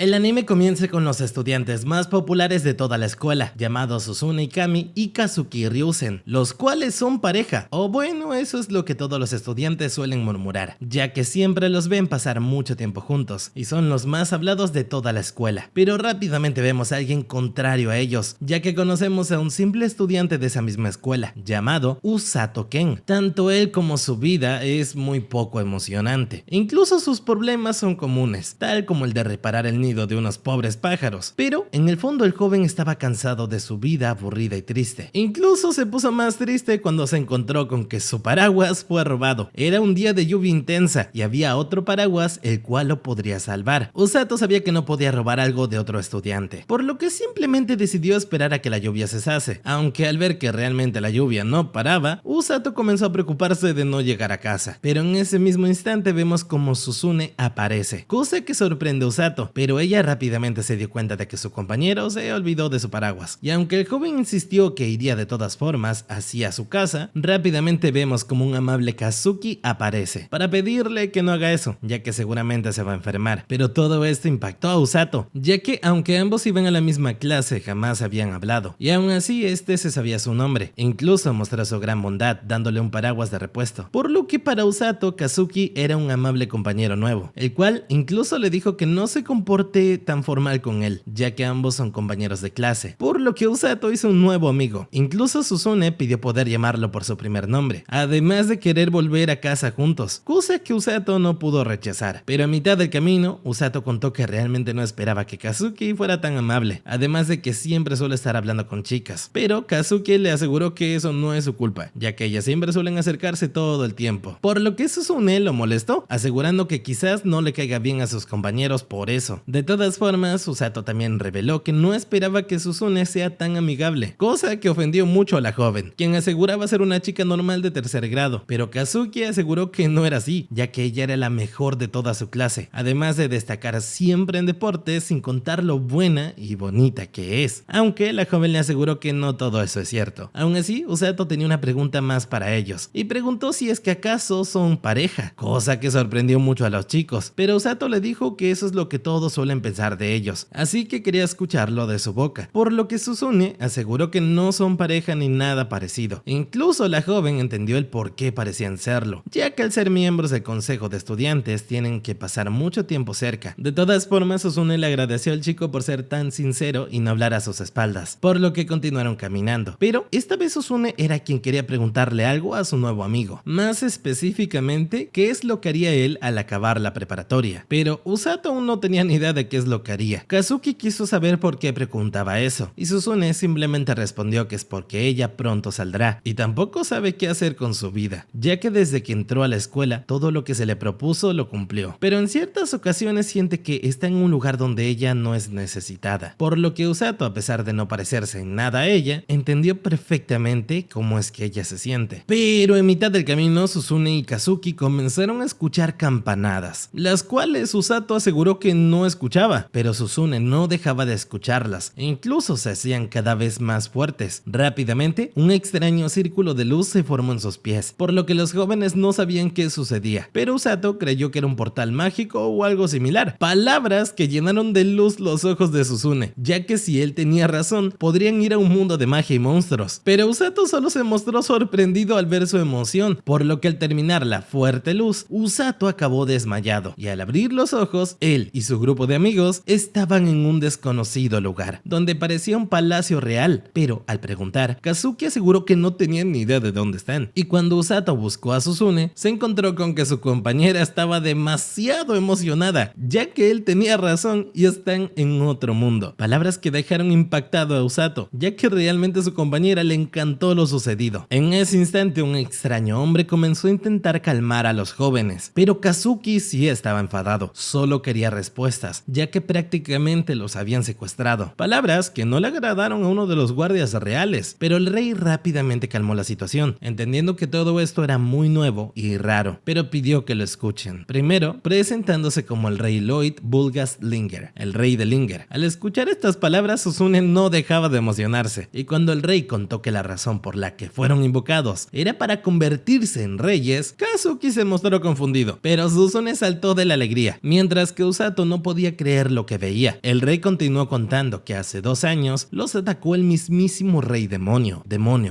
El anime comienza con los estudiantes más populares de toda la escuela, llamados Suzune Ikami y Kazuki Ryusen, los cuales son pareja, o bueno, eso es lo que todos los estudiantes suelen murmurar, ya que siempre los ven pasar mucho tiempo juntos, y son los más hablados de toda la escuela. Pero rápidamente vemos a alguien contrario a ellos, ya que conocemos a un simple estudiante de esa misma escuela, llamado Usato Ken. Tanto él como su vida es muy poco emocionante, incluso sus problemas son comunes, tal como el de reparar el nido de unos pobres pájaros, pero en el fondo el joven estaba cansado de su vida aburrida y triste. Incluso se puso más triste cuando se encontró con que su paraguas fue robado. Era un día de lluvia intensa y había otro paraguas el cual lo podría salvar. Usato sabía que no podía robar algo de otro estudiante, por lo que simplemente decidió esperar a que la lluvia cesase, aunque al ver que realmente la lluvia no paraba, Usato comenzó a preocuparse de no llegar a casa. Pero en ese mismo instante vemos como Suzune aparece, cosa que sorprende a Usato, pero ella rápidamente se dio cuenta de que su compañero se olvidó de su paraguas, y aunque el joven insistió que iría de todas formas hacia su casa, rápidamente vemos como un amable Kazuki aparece para pedirle que no haga eso, ya que seguramente se va a enfermar. Pero todo esto impactó a Usato, ya que aunque ambos iban a la misma clase jamás habían hablado, y aún así este se sabía su nombre, e incluso mostró su gran bondad dándole un paraguas de repuesto, por lo que para Usato Kazuki era un amable compañero nuevo, el cual incluso le dijo que no se comporte tan formal con él, ya que ambos son compañeros de clase, por lo que Usato hizo un nuevo amigo. Incluso Suzune pidió poder llamarlo por su primer nombre, además de querer volver a casa juntos, cosa que Usato no pudo rechazar. Pero a mitad del camino, Usato contó que realmente no esperaba que Kazuki fuera tan amable, además de que siempre suele estar hablando con chicas, pero Kazuki le aseguró que eso no es su culpa, ya que ellas siempre suelen acercarse todo el tiempo, por lo que Suzune lo molestó, asegurando que quizás no le caiga bien a sus compañeros por eso. De todas formas, Usato también reveló que no esperaba que Suzune sea tan amigable, cosa que ofendió mucho a la joven, quien aseguraba ser una chica normal de tercer grado, pero Kazuki aseguró que no era así, ya que ella era la mejor de toda su clase, además de destacar siempre en deportes sin contar lo buena y bonita que es, aunque la joven le aseguró que no todo eso es cierto. Aún así, Usato tenía una pregunta más para ellos, y preguntó si es que acaso son pareja, cosa que sorprendió mucho a los chicos, pero Usato le dijo que eso es lo que todos suelen pensar de ellos, así que quería escucharlo de su boca, por lo que Suzune aseguró que no son pareja ni nada parecido. Incluso la joven entendió el por qué parecían serlo, ya que al ser miembros del consejo de estudiantes tienen que pasar mucho tiempo cerca. De todas formas, Suzune le agradeció al chico por ser tan sincero y no hablar a sus espaldas, por lo que continuaron caminando, pero esta vez Suzune era quien quería preguntarle algo a su nuevo amigo, más específicamente qué es lo que haría él al acabar la preparatoria, pero Usato aún no tenía ni idea de qué es lo que haría. Kazuki quiso saber por qué preguntaba eso, y Suzune simplemente respondió que es porque ella pronto saldrá, y tampoco sabe qué hacer con su vida, ya que desde que entró a la escuela, todo lo que se le propuso lo cumplió, pero en ciertas ocasiones siente que está en un lugar donde ella no es necesitada, por lo que Usato, a pesar de no parecerse en nada a ella, entendió perfectamente cómo es que ella se siente. Pero en mitad del camino, Suzune y Kazuki comenzaron a escuchar campanadas, las cuales Usato aseguró que no escuchaba, pero Suzune no dejaba de escucharlas, e incluso se hacían cada vez más fuertes. Rápidamente, un extraño círculo de luz se formó en sus pies, por lo que los jóvenes no sabían qué sucedía, pero Usato creyó que era un portal mágico o algo similar, palabras que llenaron de luz los ojos de Suzune, ya que si él tenía razón, podrían ir a un mundo de magia y monstruos, pero Usato solo se mostró sorprendido al ver su emoción, por lo que al terminar la fuerte luz, Usato acabó desmayado, y al abrir los ojos, él y su grupo de amigos estaban en un desconocido lugar, donde parecía un palacio real, pero al preguntar, Kazuki aseguró que no tenían ni idea de dónde están, y cuando Usato buscó a Suzune, se encontró con que su compañera estaba demasiado emocionada, ya que él tenía razón y están en otro mundo, palabras que dejaron impactado a Usato, ya que realmente a su compañera le encantó lo sucedido. En ese instante, un extraño hombre comenzó a intentar calmar a los jóvenes, pero Kazuki sí estaba enfadado, solo quería respuestas, ya que prácticamente los habían secuestrado, palabras que no le agradaron a uno de los guardias reales, pero el rey rápidamente calmó la situación, entendiendo que todo esto era muy nuevo y raro, pero pidió que lo escuchen, primero presentándose como el rey Lloyd Bulgast Linger, el rey de Linger. Al escuchar estas palabras, Suzune no dejaba de emocionarse, y cuando el rey contó que la razón por la que fueron invocados era para convertirse en reyes, Kazuki se mostró confundido, pero Suzune saltó de la alegría, mientras que Usato no podía podía creer lo que veía. El rey continuó contando que hace 2 años los atacó el mismísimo rey demonio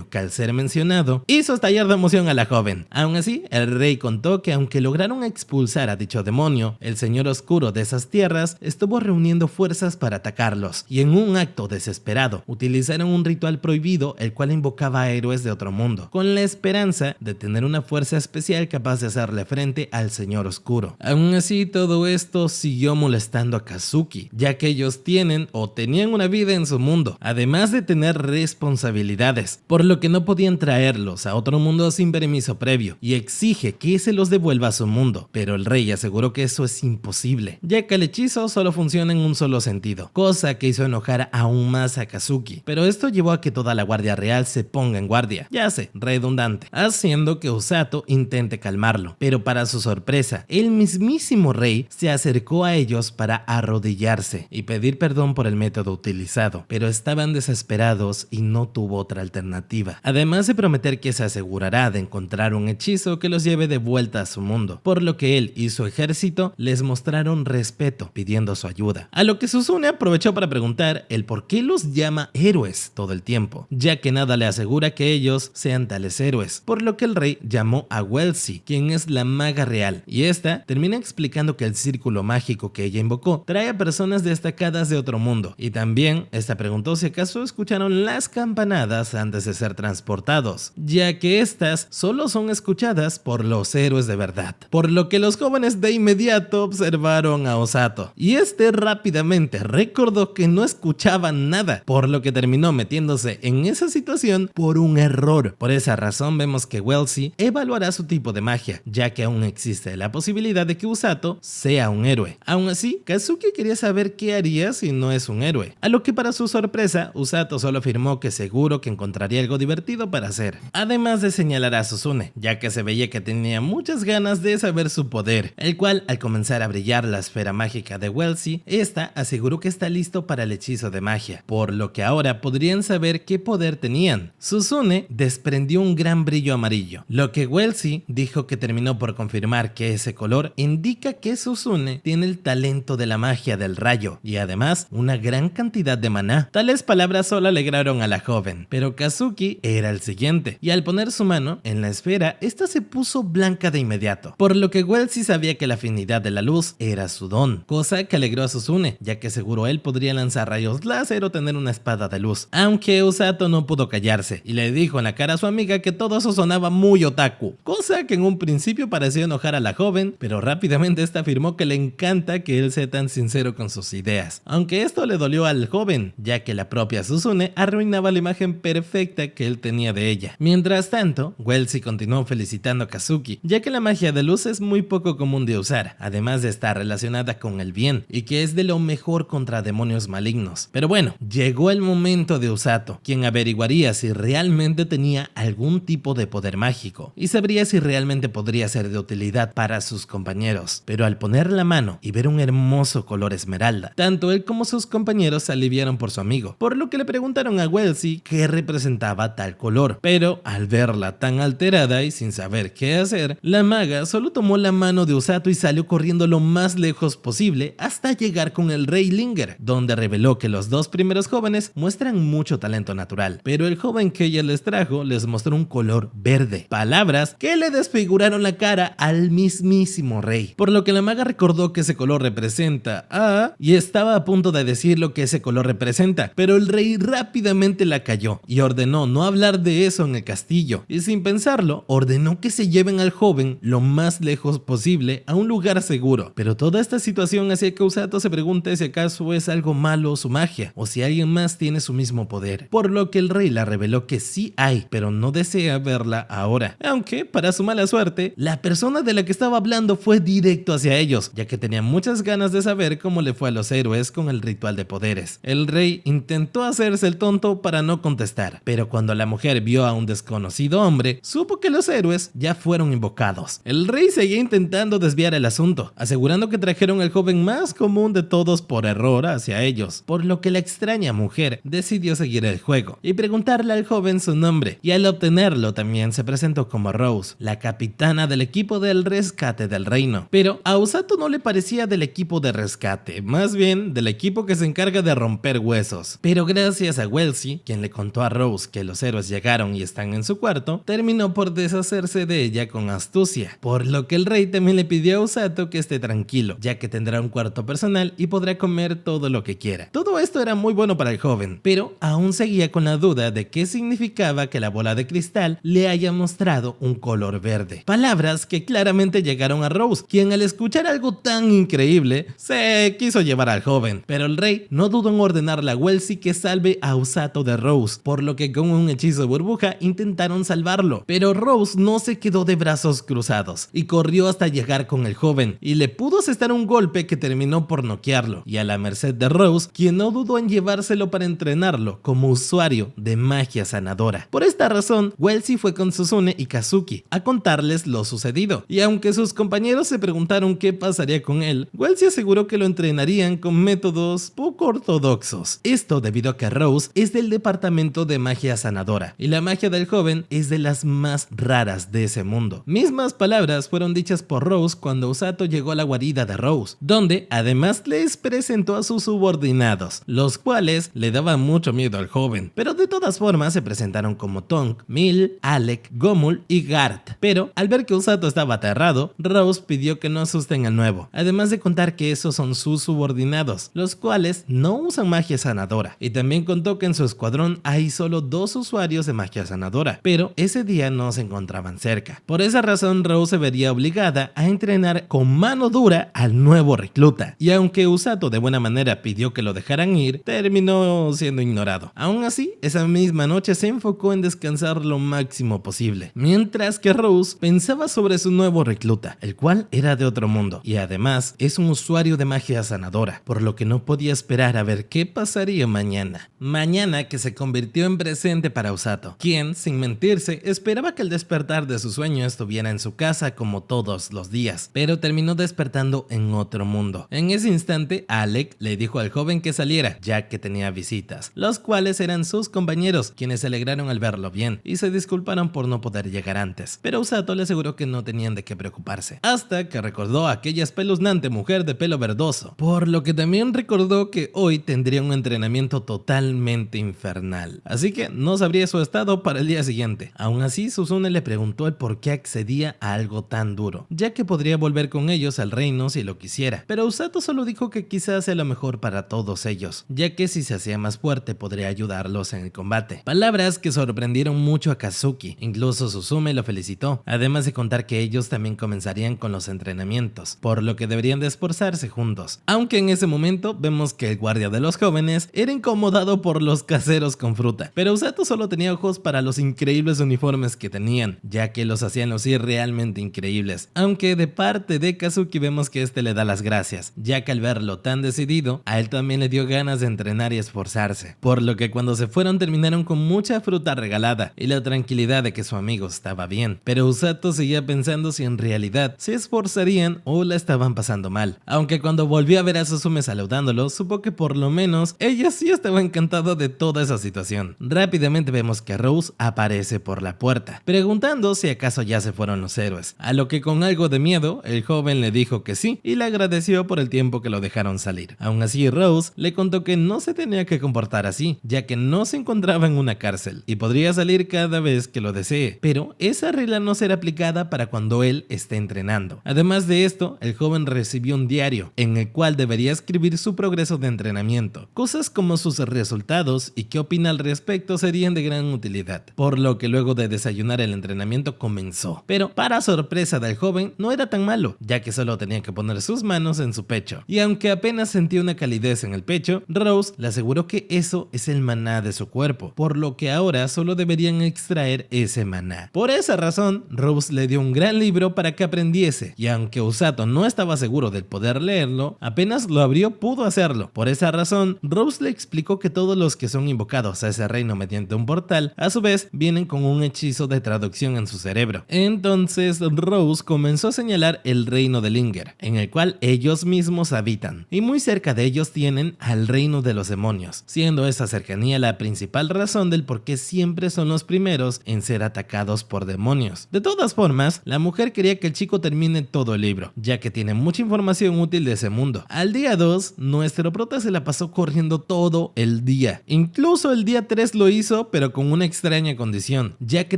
que al ser mencionado hizo estallar de emoción a la joven. Aún así, el rey contó que aunque lograron expulsar a dicho demonio, el señor oscuro de esas tierras estuvo reuniendo fuerzas para atacarlos, y en un acto desesperado utilizaron un ritual prohibido el cual invocaba a héroes de otro mundo, con la esperanza de tener una fuerza especial capaz de hacerle frente al señor oscuro. Aún así, todo esto siguió molestando a Kazuki, ya que ellos tienen o tenían una vida en su mundo, además de tener responsabilidades, por lo que no podían traerlos a otro mundo sin permiso previo, y exige que se los devuelva a su mundo, pero el rey aseguró que eso es imposible, ya que el hechizo solo funciona en un solo sentido, cosa que hizo enojar aún más a Kazuki, pero esto llevó a que toda la guardia real se ponga en guardia, ya sé, redundante, haciendo que Usato intente calmarlo, pero para su sorpresa, el mismísimo rey se acercó a ellos para arrodillarse y pedir perdón por el método utilizado, pero estaban desesperados y no tuvo otra alternativa, además de prometer que se asegurará de encontrar un hechizo que los lleve de vuelta a su mundo, por lo que él y su ejército les mostraron respeto pidiendo su ayuda, a lo que Suzune aprovechó para preguntar el por qué los llama héroes todo el tiempo, ya que nada le asegura que ellos sean tales héroes, por lo que el rey llamó a Welsi, quien es la maga real, y esta termina explicando que el círculo mágico que ella invocó trae a personas destacadas de otro mundo, y también esta preguntó si acaso escucharon las campanadas antes de ser transportados, ya que estas solo son escuchadas por los héroes de verdad, por lo que los jóvenes de inmediato observaron a Osato, y este rápidamente recordó que no escuchaban nada, por lo que terminó metiéndose en esa situación por un error. Por esa razón vemos que Welsi evaluará su tipo de magia, ya que aún existe la posibilidad de que Usato sea un héroe. Aún así, Kazuki quería saber qué haría si no es un héroe, a lo que para su sorpresa, Usato solo afirmó que seguro que encontraría algo divertido para hacer, además de señalar a Suzune, ya que se veía que tenía muchas ganas de saber su poder, el cual al comenzar a brillar la esfera mágica de Welsi, esta aseguró que está listo para el hechizo de magia, por lo que ahora podrían saber qué poder tenían. Suzune desprendió un gran brillo amarillo, lo que Welsi dijo que terminó por confirmar que ese color indica que Suzune tiene el talento de la magia del rayo y además una gran cantidad de maná. Tales palabras solo alegraron a la joven, pero Kazuki era el siguiente, y al poner su mano en la esfera, esta se puso blanca de inmediato, por lo que Welsi sabía que la afinidad de la luz era su don, cosa que alegró a Suzune, ya que seguro él podría lanzar rayos láser o tener una espada de luz, aunque Usato no pudo callarse y le dijo en la cara a su amiga que todo eso sonaba muy otaku, cosa que en un principio pareció enojar a la joven, pero rápidamente esta afirmó que le encanta que él sea tan sincero con sus ideas, aunque esto le dolió al joven, ya que la propia Suzune arruinaba la imagen perfecta que él tenía de ella. Mientras tanto, Welsi continuó felicitando a Kazuki, ya que la magia de luz es muy poco común de usar, además de estar relacionada con el bien, y que es de lo mejor contra demonios malignos. Pero bueno, llegó el momento de Usato, quien averiguaría si realmente tenía algún tipo de poder mágico, y sabría si realmente podría ser de utilidad para sus compañeros. Pero al poner la mano y ver un hermoso color esmeralda, tanto él como sus compañeros se aliviaron por su amigo, por lo que le preguntaron a Welsi qué representaba tal color, pero al verla tan alterada y sin saber qué hacer, la maga solo tomó la mano de Usato y salió corriendo lo más lejos posible hasta llegar con el rey Linger, donde reveló que los dos primeros jóvenes muestran mucho talento natural, pero el joven que ella les trajo les mostró un color verde, palabras que le desfiguraron la cara al mismísimo rey, por lo que la maga recordó que ese color representa a... y estaba a punto de decir lo que ese color representa, pero el rey rápidamente la calló y ordenó no hablar de eso en el castillo, y sin pensarlo ordenó que se lleven al joven lo más lejos posible a un lugar seguro. Pero toda esta situación hacía que Usato se pregunte si acaso es algo malo su magia o si alguien más tiene su mismo poder, por lo que el rey la reveló que sí hay, pero no desea verla ahora, aunque para su mala suerte la persona de la que estaba hablando fue directo hacia ellos, ya que tenía muchas ganas de saber cómo le fue a los héroes con el ritual de poderes. El rey intentó hacerse el tonto para no contestar, pero cuando la mujer vio a un desconocido hombre, supo que los héroes ya fueron invocados. El rey seguía intentando desviar el asunto, asegurando que trajeron al joven más común de todos por error hacia ellos, por lo que la extraña mujer decidió seguir el juego y preguntarle al joven su nombre, y al obtenerlo también se presentó como Rose, la capitana del equipo del rescate del reino. Pero a Usato no le parecía del equipo de de rescate, más bien del equipo que se encarga de romper huesos. Pero gracias a Wellesley, quien le contó a Rose que los héroes llegaron y están en su cuarto, terminó por deshacerse de ella con astucia, por lo que el rey también le pidió a Usato que esté tranquilo, ya que tendrá un cuarto personal y podrá comer todo lo que quiera. Todo esto era muy bueno para el joven, pero aún seguía con la duda de qué significaba que la bola de cristal le haya mostrado un color verde. Palabras que claramente llegaron a Rose, quien al escuchar algo tan increíble se quiso llevar al joven, pero el rey no dudó en ordenarle a Wellesley que salve a Usato de Rose, por lo que con un hechizo de burbuja intentaron salvarlo, pero Rose no se quedó de brazos cruzados y corrió hasta llegar con el joven y le pudo asestar un golpe que terminó por noquearlo, y a la merced de Rose, quien no dudó en llevárselo para entrenarlo como usuario de magia sanadora. Por esta razón, Wellesley fue con Suzune y Kazuki a contarles lo sucedido, y aunque sus compañeros se preguntaron qué pasaría con él, Wellesley aseguró que lo entrenarían con métodos poco ortodoxos. Esto debido a que Rose es del departamento de magia sanadora y la magia del joven es de las más raras de ese mundo. Mismas palabras fueron dichas por Rose cuando Usato llegó a la guarida de Rose, donde además les presentó a sus subordinados, los cuales le daban mucho miedo al joven, pero de todas formas se presentaron como Tonk, Mil, Alec, Gomul y Gart. Pero al ver que Usato estaba aterrado, Rose pidió que no asusten al nuevo, además de contar que esos son sus subordinados, los cuales no usan magia sanadora, y también contó que en su escuadrón hay solo 2 usuarios de magia sanadora, pero ese día no se encontraban cerca. Por esa razón, Rose se vería obligada a entrenar con mano dura al nuevo recluta, y aunque Usato de buena manera pidió que lo dejaran ir, terminó siendo ignorado. Aún así, esa misma noche se enfocó en descansar lo máximo posible, mientras que Rose pensaba sobre su nuevo recluta, el cual era de otro mundo, y además es un usuario de magia sanadora, por lo que no podía esperar a ver qué pasaría mañana. Mañana que se convirtió en presente para Usato, quien, sin mentirse, esperaba que el despertar de su sueño estuviera en su casa como todos los días, pero terminó despertando en otro mundo. En ese instante, Alec le dijo al joven que saliera, ya que tenía visitas, los cuales eran sus compañeros, quienes se alegraron al verlo bien y se disculparon por no poder llegar antes, pero Usato le aseguró que no tenían de qué preocuparse, hasta que recordó a aquella espeluznante mujer de pelo verdoso, por lo que también recordó que hoy tendría un entrenamiento totalmente infernal, así que no sabría su estado para el día siguiente. Aún así, Suzune le preguntó el por qué accedía a algo tan duro, ya que podría volver con ellos al reino si lo quisiera, pero Usato solo dijo que quizás sea lo mejor para todos ellos, ya que si se hacía más fuerte podría ayudarlos en el combate. Palabras que sorprendieron mucho a Kazuki, incluso Suzume lo felicitó, además de contar que ellos también comenzarían con los entrenamientos, por lo que deberían de esforzarse juntos. Aunque en ese momento vemos que el guardia de los jóvenes era incomodado por los caseros con fruta, pero Usato solo tenía ojos para los increíbles uniformes que tenían, ya que los hacían lucir realmente increíbles, aunque de parte de Kazuki vemos que este le da las gracias, ya que al verlo tan decidido, a él también le dio ganas de entrenar y esforzarse, por lo que cuando se fueron terminaron con mucha fruta regalada y la tranquilidad de que su amigo estaba bien, pero Usato seguía pensando si en realidad se esforzarían o la estaban pasando mal, aunque cuando volvió a ver a Suzume saludándolo, supo que por lo menos ella sí estaba encantada de toda esa situación. Rápidamente vemos que Rose aparece por la puerta, preguntando si acaso ya se fueron los héroes, a lo que con algo de miedo, el joven le dijo que sí y le agradeció por el tiempo que lo dejaron salir. Aún así, Rose le contó que no se tenía que comportar así, ya que no se encontraba en una cárcel y podría salir cada vez que lo desee, pero esa regla no será aplicada para cuando él esté entrenando. Además de esto, el joven recibió un diario en el cual debería escribir su progreso de entrenamiento, cosas como sus resultados y qué opina al respecto serían de gran utilidad, por lo que luego de desayunar el entrenamiento comenzó, pero para sorpresa del joven no era tan malo, ya que solo tenía que poner sus manos en su pecho, y aunque apenas sentía una calidez en el pecho, Rose le aseguró que eso es el maná de su cuerpo, por lo que ahora solo deberían extraer ese maná. Por esa razón, Rose le dio un gran libro para que aprendiese, y aunque Usato no estaba seguro del poder leerlo, apenas lo abrió pudo hacerlo. Por esa razón, Rose le explicó que todos los que son invocados a ese reino mediante un portal, a su vez vienen con un hechizo de traducción en su cerebro. Entonces Rose comenzó a señalar el reino de Linger, en el cual ellos mismos habitan, y muy cerca de ellos tienen al reino de los demonios, siendo esa cercanía la principal razón del por qué siempre son los primeros en ser atacados por demonios. De todas formas, la mujer quería que el chico termine todo el libro, ya que tiene mucha información útil útil de ese mundo. Al día 2, nuestro prota se la pasó corriendo todo el día. Incluso el día 3 lo hizo, pero con una extraña condición, ya que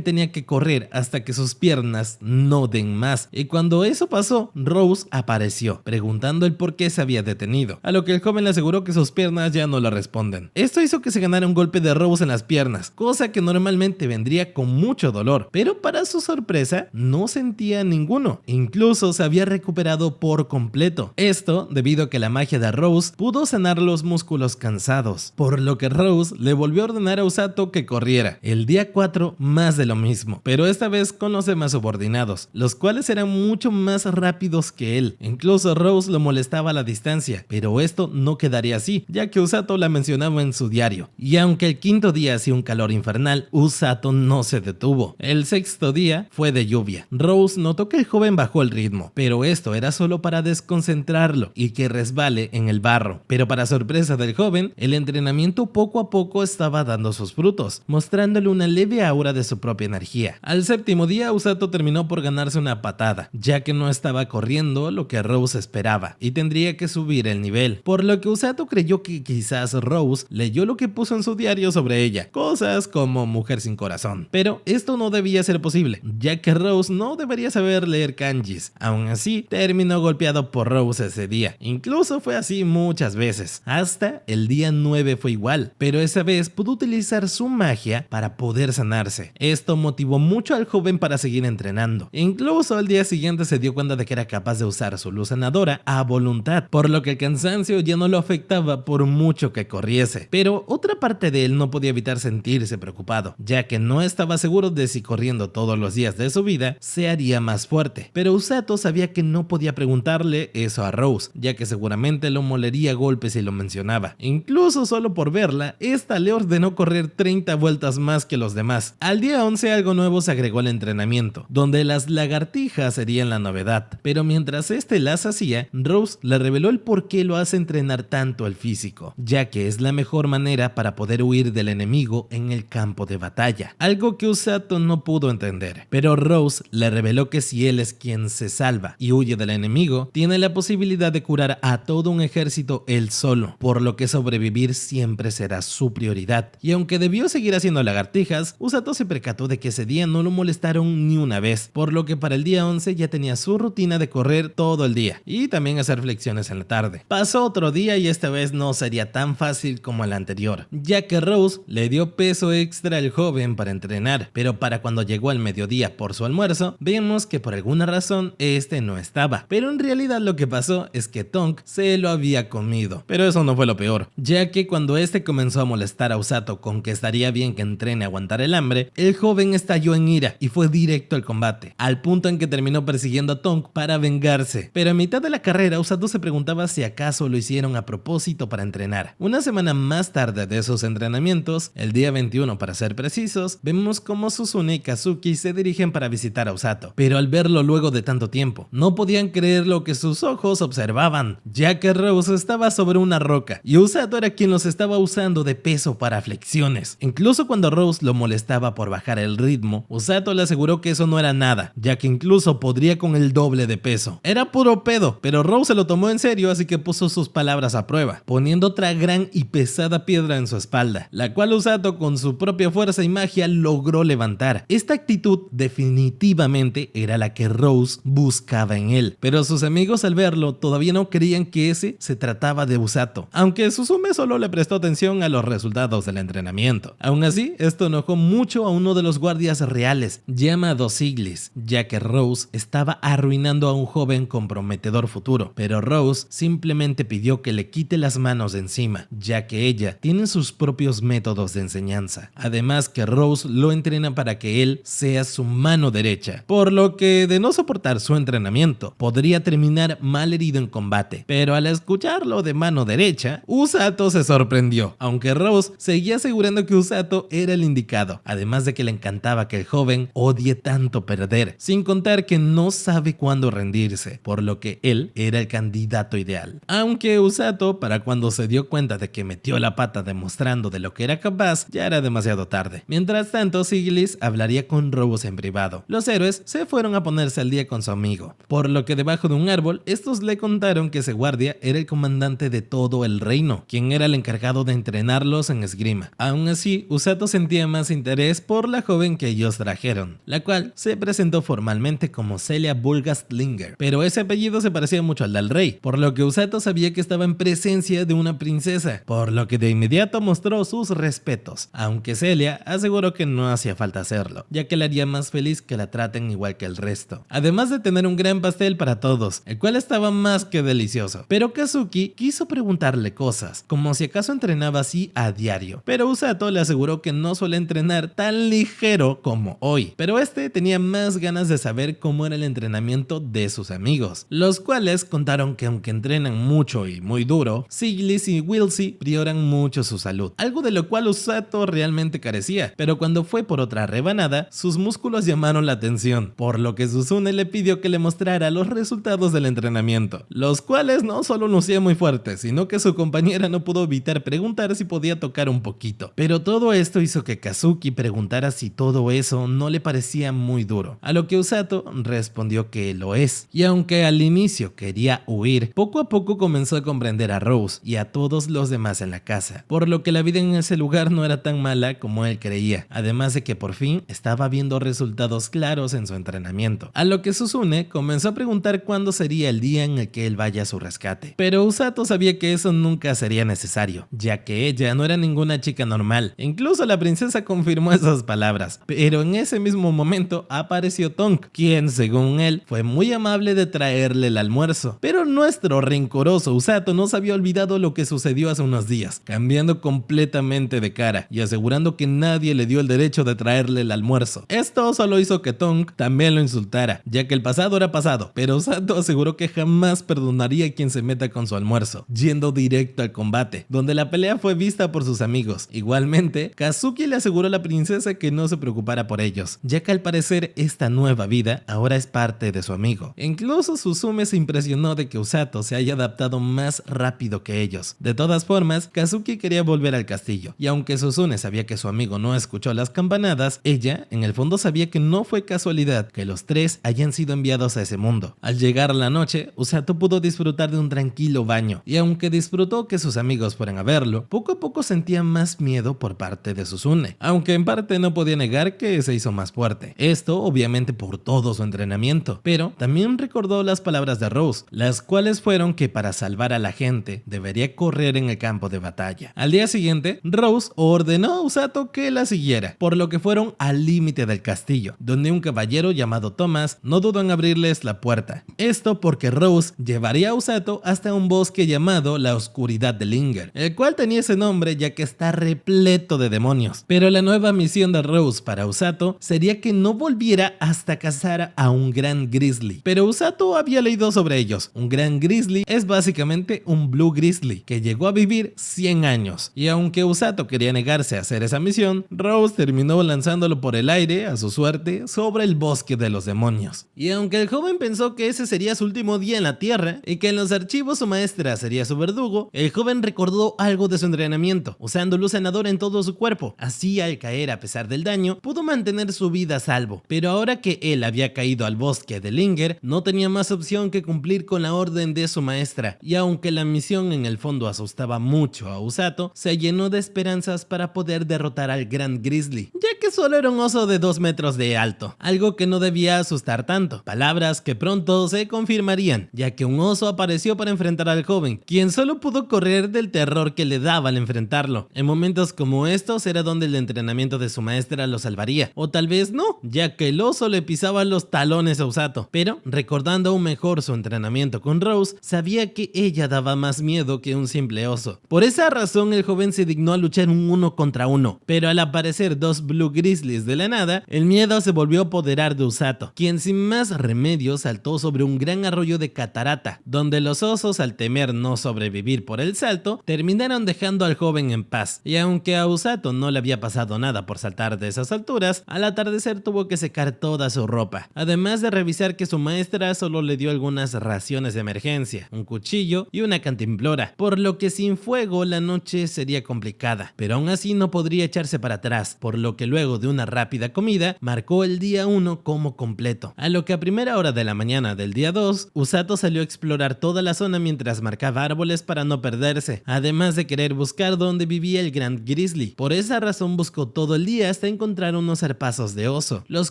tenía que correr hasta que sus piernas no den más. Y cuando eso pasó, Rose apareció, preguntando el por qué se había detenido, a lo que el joven le aseguró que sus piernas ya no le responden. Esto hizo que se ganara un golpe de Rose en las piernas, cosa que normalmente vendría con mucho dolor, pero para su sorpresa no sentía ninguno. Incluso se había recuperado por completo. Esto debido a que la magia de Rose pudo sanar los músculos cansados, por lo que Rose le volvió a ordenar a Usato que corriera. El día 4 más de lo mismo, pero esta vez con los demás subordinados, los cuales eran mucho más rápidos que él. Incluso Rose lo molestaba a la distancia, pero esto no quedaría así, ya que Usato la mencionaba en su diario. Y aunque el quinto día hacía un calor infernal, Usato no se detuvo. El sexto día fue de lluvia. Rose notó que el joven bajó el ritmo, pero esto era solo para desconcentrarlo y que resbale en el barro. Pero para sorpresa del joven, el entrenamiento poco a poco estaba dando sus frutos, mostrándole una leve aura de su propia energía. Al séptimo día, Usato terminó por ganarse una patada, ya que no estaba corriendo lo que Rose esperaba y tendría que subir el nivel, por lo que Usato creyó que quizás Rose leyó lo que puso en su diario sobre ella, cosas como mujer sin corazón. Pero esto no debía ser posible, ya que Rose no debería saber leer kanjis. Aún así, terminó golpeado por Rose ese día. Incluso fue así muchas veces. Hasta el día 9 fue igual, pero esa vez pudo utilizar su magia para poder sanarse. Esto motivó mucho al joven para seguir entrenando. Incluso al día siguiente se dio cuenta de que era capaz de usar su luz sanadora a voluntad, por lo que el cansancio ya no lo afectaba por mucho que corriese. Pero otra parte de él no podía evitar sentirse preocupado, ya que no estaba seguro de si corriendo todos los días de su vida se haría más fuerte. Pero Usato sabía que no podía preguntarle eso a Rose, ya que seguramente lo molería a golpes si lo mencionaba. Incluso solo por verla, esta le ordenó correr 30 vueltas más que los demás. Al día 11 algo nuevo se agregó al entrenamiento, donde las lagartijas serían la novedad. Pero mientras este las hacía, Rose le reveló el por qué lo hace entrenar tanto el físico, ya que es la mejor manera para poder huir del enemigo en el campo de batalla, algo que Usato no pudo entender. Pero Rose le reveló que si él es quien se salva y huye del enemigo, tiene la posibilidad de curar a todo un ejército él solo, por lo que sobrevivir siempre será su prioridad. Y aunque debió seguir haciendo lagartijas, Usato se percató de que ese día no lo molestaron ni una vez, por lo que para el día 11 ya tenía su rutina de correr todo el día y también hacer flexiones en la tarde. Pasó otro día y esta vez no sería tan fácil como el anterior, ya que Rose le dio peso extra al joven para entrenar, pero para cuando llegó al mediodía por su almuerzo, vemos que por alguna razón este no estaba, pero en realidad lo que pasó es que Tonk se lo había comido. Pero eso no fue lo peor, ya que cuando este comenzó a molestar a Usato con que estaría bien que entrene a aguantar el hambre, el joven estalló en ira y fue directo al combate, al punto en que terminó persiguiendo a Tonk para vengarse. Pero a mitad de la carrera, Usato se preguntaba si acaso lo hicieron a propósito para entrenar. Una semana más tarde de esos entrenamientos, el día 21 para ser precisos, vemos cómo Susune y Kazuki se dirigen para visitar a Usato, pero al verlo luego de tanto tiempo, no podían creer lo que sus ojos observaban, ya que Rose estaba sobre una roca y Usato era quien los estaba usando de peso para flexiones. Incluso cuando Rose lo molestaba por bajar el ritmo, Usato le aseguró que eso no era nada, ya que incluso podría con el doble de peso. Era puro pedo, pero Rose se lo tomó en serio, así que puso sus palabras a prueba, poniendo otra gran y pesada piedra en su espalda, la cual Usato con su propia fuerza y magia logró levantar. Esta actitud definitivamente era la que Rose buscaba en él, pero sus amigos al verlo todavía no creían que ese se trataba de Usato, aunque Suzume solo le prestó atención a los resultados del entrenamiento. Aún así, esto enojó mucho a uno de los guardias reales, llamado Siglis, ya que Rose estaba arruinando a un joven con prometedor futuro, pero Rose simplemente pidió que le quite las manos de encima, ya que ella tiene sus propios métodos de enseñanza. Además que Rose lo entrena para que él sea su mano derecha, por lo que de no soportar su entrenamiento, podría terminar mal herido en combate. Pero al escucharlo de mano derecha, Usato se sorprendió, aunque Rose seguía asegurando que Usato era el indicado, además de que le encantaba que el joven odie tanto perder, sin contar que no sabe cuándo rendirse, por lo que él era el candidato ideal. Aunque Usato, para cuando se dio cuenta de que metió la pata demostrando de lo que era capaz, ya era demasiado tarde. Mientras tanto, Siglis hablaría con Rose en privado. Los héroes se fueron a ponerse al día con su amigo, por lo que debajo de un árbol, estos Rose le contaron que ese guardia era el comandante de todo el reino, quien era el encargado de entrenarlos en esgrima. Aún así, Usato sentía más interés por la joven que ellos trajeron, la cual se presentó formalmente como Celia Bulgast-Linger, pero ese apellido se parecía mucho al del rey, por lo que Usato sabía que estaba en presencia de una princesa, por lo que de inmediato mostró sus respetos, aunque Celia aseguró que no hacía falta hacerlo, ya que le haría más feliz que la traten igual que el resto, además de tener un gran pastel para todos, el cual estaba más que delicioso. Pero Kazuki quiso preguntarle cosas, como si acaso entrenaba así a diario, pero Usato le aseguró que no suele entrenar tan ligero como hoy, pero este tenía más ganas de saber cómo era el entrenamiento de sus amigos, los cuales contaron que aunque entrenan mucho y muy duro, Siglis y Wilsey prioran mucho su salud, algo de lo cual Usato realmente carecía, pero cuando fue por otra rebanada, sus músculos llamaron la atención, por lo que Suzune le pidió que le mostrara los resultados del entrenamiento, los cuales no solo lucían muy fuertes, sino que su compañera no pudo evitar preguntar si podía tocar un poquito. Pero todo esto hizo que Kazuki preguntara si todo eso no le parecía muy duro, a lo que Usato respondió que lo es, y aunque al inicio quería huir, poco a poco comenzó a comprender a Rose y a todos los demás en la casa, por lo que la vida en ese lugar no era tan mala como él creía, además de que por fin estaba viendo resultados claros en su entrenamiento, a lo que Suzune comenzó a preguntar cuándo sería el día en el que él vaya a su rescate, pero Usato sabía que eso nunca sería necesario, ya que ella no era ninguna chica normal, incluso la princesa confirmó esas palabras, pero en ese mismo momento apareció Tonk, quien según él fue muy amable de traerle el almuerzo, pero nuestro rencoroso Usato no se había olvidado lo que sucedió hace unos días, cambiando completamente de cara y asegurando que nadie le dio el derecho de traerle el almuerzo. Esto solo hizo que Tonk también lo insultara, ya que el pasado era pasado, pero Usato aseguró que jamás perdonaría a quien se meta con su almuerzo, yendo directo al combate, donde la pelea fue vista por sus amigos. Igualmente, Kazuki le aseguró a la princesa que no se preocupara por ellos, ya que al parecer esta nueva vida ahora es parte de su amigo. Incluso Suzume se impresionó de que Usato se haya adaptado más rápido que ellos. De todas formas, Kazuki quería volver al castillo, y aunque Suzune sabía que su amigo no escuchó las campanadas, ella en el fondo sabía que no fue casualidad que los tres hayan sido enviados a ese mundo. Al llegar la noche, Usato pudo disfrutar de un tranquilo baño, y aunque disfrutó que sus amigos fueran a verlo, poco a poco sentía más miedo por parte de Suzune, aunque en parte no podía negar que se hizo más fuerte. Esto obviamente por todo su entrenamiento, pero también recordó las palabras de Rose, las cuales fueron que para salvar a la gente debería correr en el campo de batalla. Al día siguiente, Rose ordenó a Usato que la siguiera, por lo que fueron al límite del castillo, donde un caballero llamado Thomas no dudó en abrirles la puerta. Esto porque Rose llevaría a Usato hasta un bosque llamado la Oscuridad de Linger, el cual tenía ese nombre ya que está repleto de demonios. Pero la nueva misión de Rose para Usato sería que no volviera hasta cazar a un gran grizzly, pero Usato había leído sobre ellos. Un gran grizzly es básicamente un blue grizzly que llegó a vivir 100 años, y aunque Usato quería negarse a hacer esa misión, Rose terminó lanzándolo por el aire, a su suerte, sobre el bosque de los demonios. Y aunque el joven pensó que ese sería su último día en la tierra y que en los archivos su maestra sería su verdugo, el joven recordó algo de su entrenamiento, usando luz sanadora en todo su cuerpo. Así, al caer a pesar del daño, pudo mantener su vida a salvo. Pero ahora que él había caído al bosque de Linger, no tenía más opción que cumplir con la orden de su maestra, y aunque la misión en el fondo asustaba mucho a Usato, se llenó de esperanzas para poder derrotar al gran grizzly, ya que solo era un oso de 2 metros de alto, algo que no debía asustar tanto. Palabras que pronto se confirmarían, ya que un oso apareció para enfrentar al joven, quien solo pudo correr del terror que le daba al enfrentarlo. En momentos como estos era donde el entrenamiento de su maestra lo salvaría, o tal vez no, ya que el oso le pisaba los talones a Usato. Pero recordando aún mejor su entrenamiento con Rose, sabía que ella daba más miedo que un simple oso. Por esa razón el joven se dignó a luchar un 1 contra 1, pero al aparecer 2 blue grizzlies de la nada, el miedo se volvió a apoderar de Usato, quien sin más remedio saltó sobre un gran arroyo de catarata, donde los osos, al temer no sobrevivir por el salto, terminaron dejando al joven en paz. Y aunque a Usato no le había pasado nada por saltar de esas alturas, al atardecer tuvo que secar toda su ropa, además de revisar que su maestra solo le dio algunas raciones de emergencia, un cuchillo y una cantimplora, por lo que sin fuego la noche sería complicada, pero aún así no podría echarse para atrás, por lo que luego de una rápida comida, marcó el día 1 como completo, a lo que a primera hora de la mañana del día 2, Usato Usato salió a explorar toda la zona mientras marcaba árboles para no perderse, además de querer buscar dónde vivía el Gran Grizzly. Por esa razón buscó todo el día hasta encontrar unos zarpazos de oso, los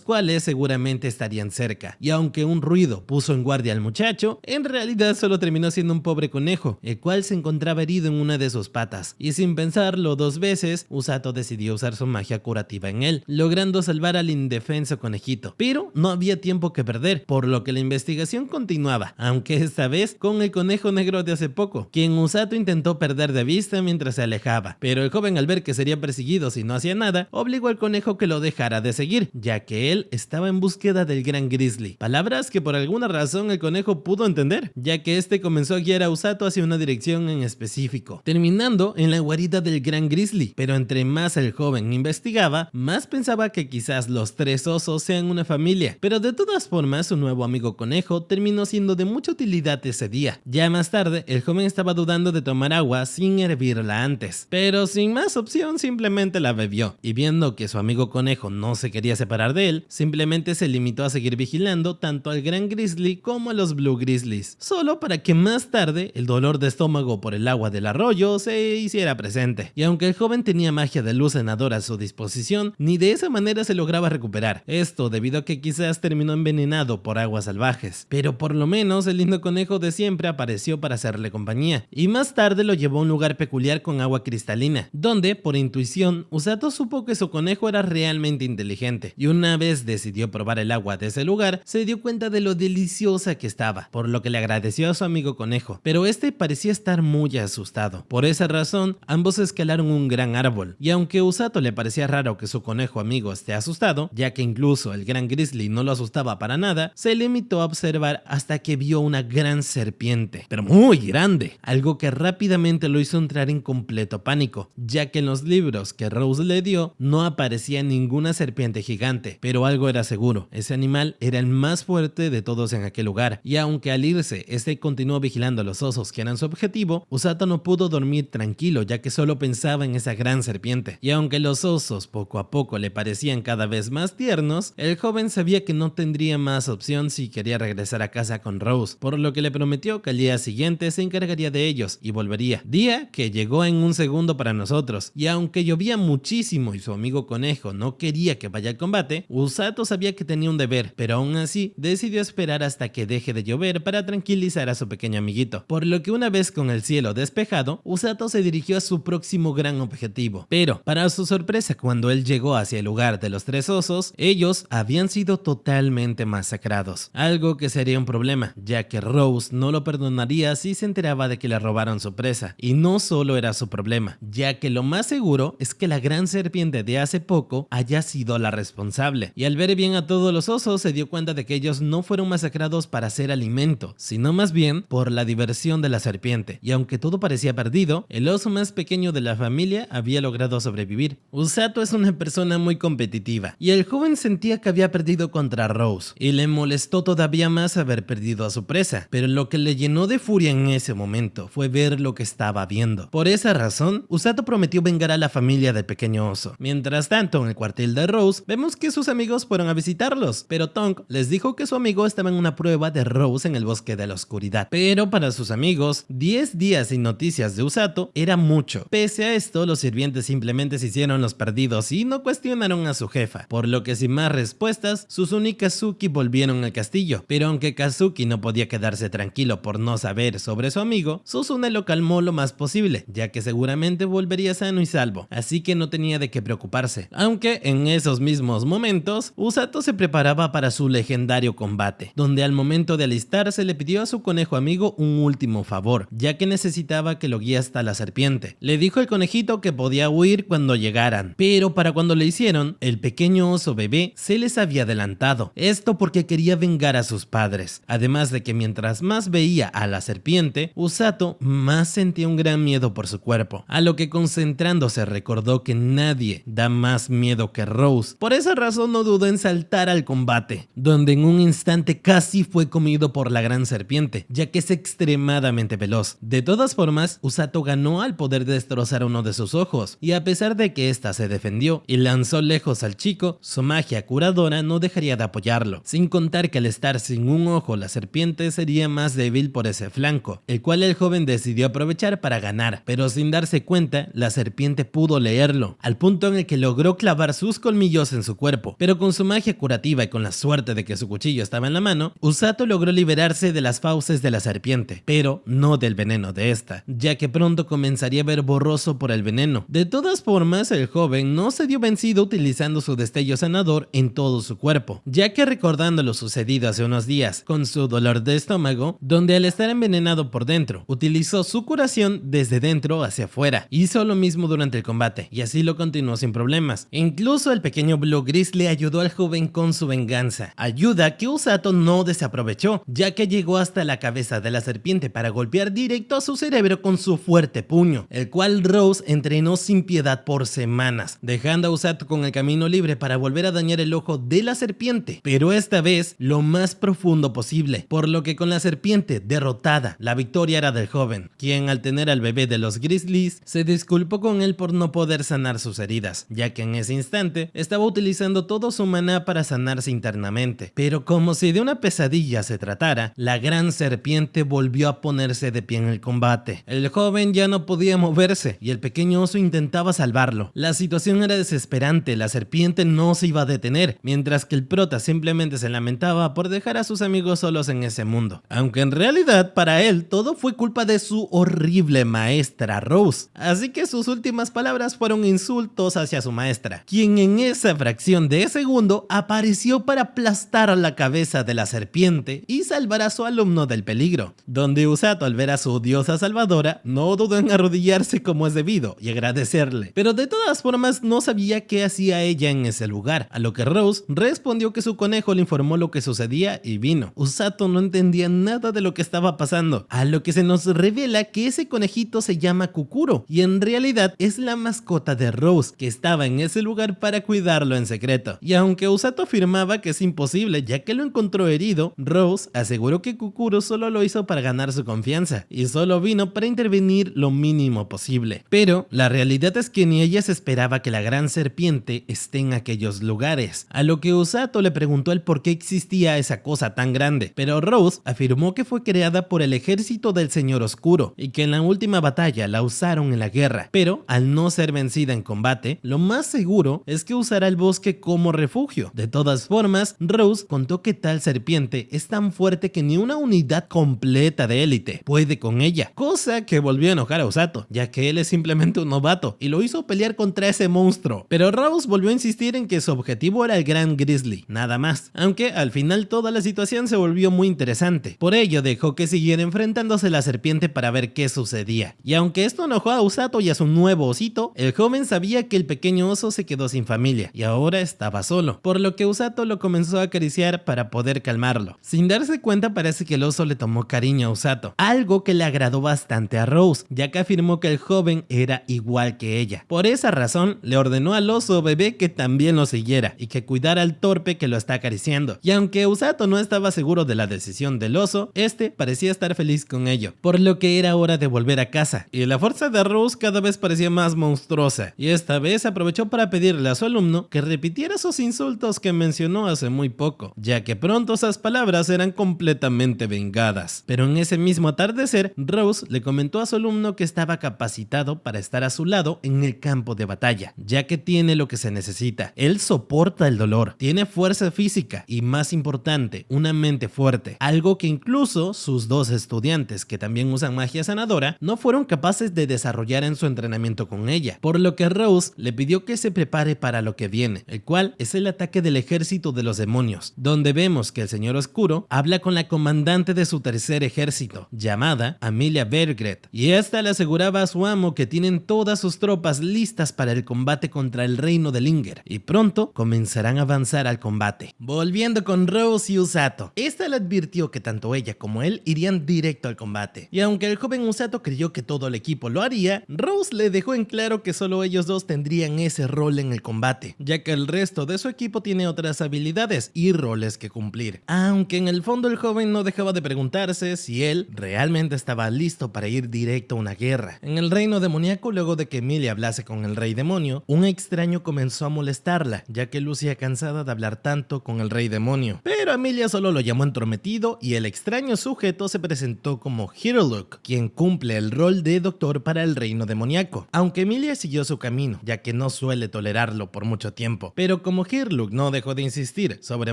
cuales seguramente estarían cerca. Y aunque un ruido puso en guardia al muchacho, en realidad solo terminó siendo un pobre conejo, el cual se encontraba herido en una de sus patas. Y sin pensarlo dos veces, Usato decidió usar su magia curativa en él, logrando salvar al indefenso conejito. Pero no había tiempo que perder, por lo que la investigación continuaba, aunque esta vez con el conejo negro de hace poco, quien Usato intentó perder de vista mientras se alejaba. Pero el joven, al ver que sería perseguido si no hacía nada, obligó al conejo que lo dejara de seguir, ya que él estaba en búsqueda del Gran Grizzly. Palabras que por alguna razón el conejo pudo entender, ya que este comenzó a guiar a Usato hacia una dirección en específico, terminando en la guarida del Gran Grizzly. Pero entre más el joven investigaba, más pensaba que quizás los tres osos sean una familia. Pero de todas formas, su nuevo amigo conejo terminó siendo de mucha utilidad ese día. Ya más tarde, el joven estaba dudando de tomar agua sin hervirla antes, pero sin más opción simplemente la bebió, y viendo que su amigo conejo no se quería separar de él, simplemente se limitó a seguir vigilando tanto al Gran Grizzly como a los Blue Grizzlies, solo para que más tarde el dolor de estómago por el agua del arroyo se hiciera presente. Y aunque el joven tenía magia de luz sanadora a su disposición, ni de esa manera se lograba recuperar, esto debido a que quizás terminó envenenado por aguas salvajes. Pero por lo menos el lindo conejo de siempre apareció para hacerle compañía, y más tarde lo llevó a un lugar peculiar con agua cristalina, donde por intuición Usato supo que su conejo era realmente inteligente, y una vez decidió probar el agua de ese lugar, se dio cuenta de lo deliciosa que estaba, por lo que le agradeció a su amigo conejo, pero este parecía estar muy asustado. Por esa razón, ambos escalaron un gran árbol, y aunque a Usato le parecía raro que su conejo amigo esté asustado, ya que incluso el Gran Grizzly no lo asustaba para nada, se limitó a observar hasta que vio una gran serpiente, pero muy grande, algo que rápidamente lo hizo entrar en completo pánico, ya que en los libros que Rose le dio no aparecía ninguna serpiente gigante, pero algo era seguro, ese animal era el más fuerte de todos en aquel lugar, y aunque al irse este continuó vigilando a los osos que eran su objetivo, Usato no pudo dormir tranquilo, ya que solo pensaba en esa gran serpiente. Y aunque los osos poco a poco le parecían cada vez más tiernos, el joven sabía que no tendría más opción si quería regresar a casa con Rose, por lo que le prometió que al día siguiente se encargaría de ellos y volvería, día que llegó en un segundo para nosotros. Y aunque llovía muchísimo y su amigo conejo no quería que vaya al combate, Usato sabía que tenía un deber, pero aún así decidió esperar hasta que deje de llover para tranquilizar a su pequeño amiguito, por lo que una vez con el cielo despejado, Usato se dirigió a su próximo gran objetivo. Pero para su sorpresa, cuando él llegó hacia el lugar de los tres osos, ellos habían sido totalmente masacrados, algo que sería un problema, ya que Rose no lo perdonaría si se enteraba de que le robaron su presa. Y no solo era su problema, ya que lo más seguro es que la gran serpiente de hace poco haya sido la responsable. Y al ver bien a todos los osos, se dio cuenta de que ellos no fueron masacrados para ser alimento, sino más bien por la diversión de la serpiente. Y aunque todo parecía perdido, el oso más pequeño de la familia había logrado sobrevivir. Usato es una persona muy competitiva, y el joven sentía que había perdido contra Rose, y le molestó todavía más haber perdido a su presa, pero lo que le llenó de furia en ese momento fue ver lo que estaba viendo. Por esa razón, Usato prometió vengar a la familia del pequeño oso. Mientras tanto, en el cuartel de Rose, vemos que sus amigos fueron a visitarlos, pero Tonk les dijo que su amigo estaba en una prueba de Rose en el bosque de la oscuridad. Pero para sus amigos, 10 días sin noticias de Usato era mucho. Pese a esto, los sirvientes simplemente se hicieron los perdidos y no cuestionaron a su jefa, por lo que sin más respuestas, Susune y Kazuki volvieron al castillo. Pero aunque Kazuki no podía quedarse tranquilo por no saber sobre su amigo, Susune lo calmó lo más posible, ya que seguramente volvería sano y salvo, así que no tenía de qué preocuparse. Aunque en esos mismos momentos, Usato se preparaba para su legendario combate, donde al momento de alistarse le pidió a su conejo amigo un último favor, ya que necesitaba que lo guíe hasta la serpiente. Le dijo al conejito que podía huir cuando llegaran, pero para cuando le hicieron, el pequeño oso bebé se les había adelantado, esto porque quería vengar a sus padres. Además de que mientras más veía a la serpiente, Usato más sentía un gran miedo por su cuerpo, a lo que concentrándose recordó que nadie da más miedo que Rose. Por esa razón no dudó en saltar al combate, donde en un instante casi fue comido por la gran serpiente, ya que es extremadamente veloz. De todas formas, Usato ganó al poder destrozar uno de sus ojos, y a pesar de que ésta se defendió y lanzó lejos al chico, su magia curadora no dejaría de apoyarlo, sin contar que al estar sin un ojo la serpiente serpiente sería más débil por ese flanco, el cual el joven decidió aprovechar para ganar, pero sin darse cuenta, la serpiente pudo leerlo, al punto en el que logró clavar sus colmillos en su cuerpo, pero con su magia curativa y con la suerte de que su cuchillo estaba en la mano, Usato logró liberarse de las fauces de la serpiente, pero no del veneno de esta, ya que pronto comenzaría a ver borroso por el veneno. De todas formas, el joven no se dio vencido utilizando su destello sanador en todo su cuerpo, ya que recordando lo sucedido hace unos días con su dolor de estómago, donde al estar envenenado por dentro, utilizó su curación desde dentro hacia afuera. Hizo lo mismo durante el combate y así lo continuó sin problemas. Incluso el pequeño Blue Grizzly ayudó al joven con su venganza, ayuda que Usato no desaprovechó, ya que llegó hasta la cabeza de la serpiente para golpear directo a su cerebro con su fuerte puño, el cual Rose entrenó sin piedad por semanas, dejando a Usato con el camino libre para volver a dañar el ojo de la serpiente, pero esta vez lo más profundo posible, por lo que con la serpiente derrotada, la victoria era del joven, quien al tener al bebé de los Grizzlies, se disculpó con él por no poder sanar sus heridas, ya que en ese instante estaba utilizando todo su maná para sanarse internamente, pero como si de una pesadilla se tratara, la gran serpiente volvió a ponerse de pie en el combate. El joven ya no podía moverse y el pequeño oso intentaba salvarlo. La situación era desesperante, la serpiente no se iba a detener, mientras que el prota simplemente se lamentaba por dejar a sus amigos solos en ese mundo, aunque en realidad para él todo fue culpa de su horrible maestra Rose, así que sus últimas palabras fueron insultos hacia su maestra, quien en esa fracción de segundo apareció para aplastar la cabeza de la serpiente y salvar a su alumno del peligro, donde Usato, al ver a su diosa salvadora, no dudó en arrodillarse como es debido y agradecerle, pero de todas formas no sabía qué hacía ella en ese lugar, a lo que Rose respondió que su conejo le informó lo que sucedía y vino. Usato no entendía nada de lo que estaba pasando, a lo que se nos revela que ese conejito se llama Kukuro y en realidad es la mascota de Rose, que estaba en ese lugar para cuidarlo en secreto. Y aunque Usato afirmaba que es imposible ya que lo encontró herido, Rose aseguró que Kukuro solo lo hizo para ganar su confianza y solo vino para intervenir lo mínimo posible. Pero la realidad es que ni ella se esperaba que la gran serpiente esté en aquellos lugares, a lo que Usato le preguntó el por qué existía esa cosa tan grande, pero Rose afirmó que fue creada por el ejército del Señor Oscuro y que en la última batalla la usaron en la guerra, pero al no ser vencida en combate, lo más seguro es que usará el bosque como refugio. De todas formas, Rose contó que tal serpiente es tan fuerte que ni una unidad completa de élite puede con ella, cosa que volvió a enojar a Usato, ya que él es simplemente un novato y lo hizo pelear contra ese monstruo. Pero Rose volvió a insistir en que su objetivo era el Gran Grizzly, nada más, aunque al final toda la situación se volvió muy interesante. Por ello dejó que siguiera enfrentándose la serpiente para ver qué sucedía. Y aunque esto enojó a Usato y a su nuevo osito, el joven sabía que el pequeño oso se quedó sin familia y ahora estaba solo, por lo que Usato lo comenzó a acariciar para poder calmarlo. Sin darse cuenta, parece que el oso le tomó cariño a Usato, algo que le agradó bastante a Rose, ya que afirmó que el joven era igual que ella. Por esa razón, le ordenó al oso bebé que también lo siguiera y que cuidara al torpe que lo está acariciando. Y aunque Usato no estaba seguro de la decisión del oso, este parecía estar feliz con ello, por lo que era hora de volver a casa. Y la fuerza de Rose cada vez parecía más monstruosa, y esta vez aprovechó para pedirle a su alumno que repitiera esos insultos que mencionó hace muy poco, ya que pronto esas palabras eran completamente vengadas. Pero en ese mismo atardecer, Rose le comentó a su alumno que estaba capacitado para estar a su lado en el campo de batalla, ya que tiene lo que se necesita. Él soporta el dolor, tiene fuerza física y, más importante, una mente fuerte, algo que incluso sus dos estudiantes, que también usan magia sanadora, no fueron capaces de desarrollar en su entrenamiento con ella, por lo que Rose le pidió que se prepare para lo que viene, el cual es el ataque del ejército de los demonios, donde vemos que el Señor Oscuro habla con la comandante de su tercer ejército, llamada Amelia Bergret, y esta le aseguraba a su amo que tienen todas sus tropas listas para el combate contra el reino de Linger, y pronto comenzarán a avanzar al combate. Volviendo con Rose y Usato, esta le advirtió que tanto ella como él irían directo al combate, y aunque el joven Usato creyó que todo el equipo lo haría, Rose le dejó en claro que solo ellos dos tendrían ese rol en el combate, ya que el resto de su equipo tiene otras habilidades y roles que cumplir. Aunque en el fondo el joven no dejaba de preguntarse si él realmente estaba listo para ir directo a una guerra. En el reino demoníaco, luego de que Emilia hablase con el rey demonio, un extraño comenzó a molestarla, ya que lucía cansada de hablar tanto con el rey demonio. Pero Emilia solo lo llamó entrometido querido y el extraño sujeto se presentó como Hiruluk, quien cumple el rol de doctor para el reino demoníaco, aunque Emilia siguió su camino, ya que no suele tolerarlo por mucho tiempo. Pero como Hiruluk no dejó de insistir sobre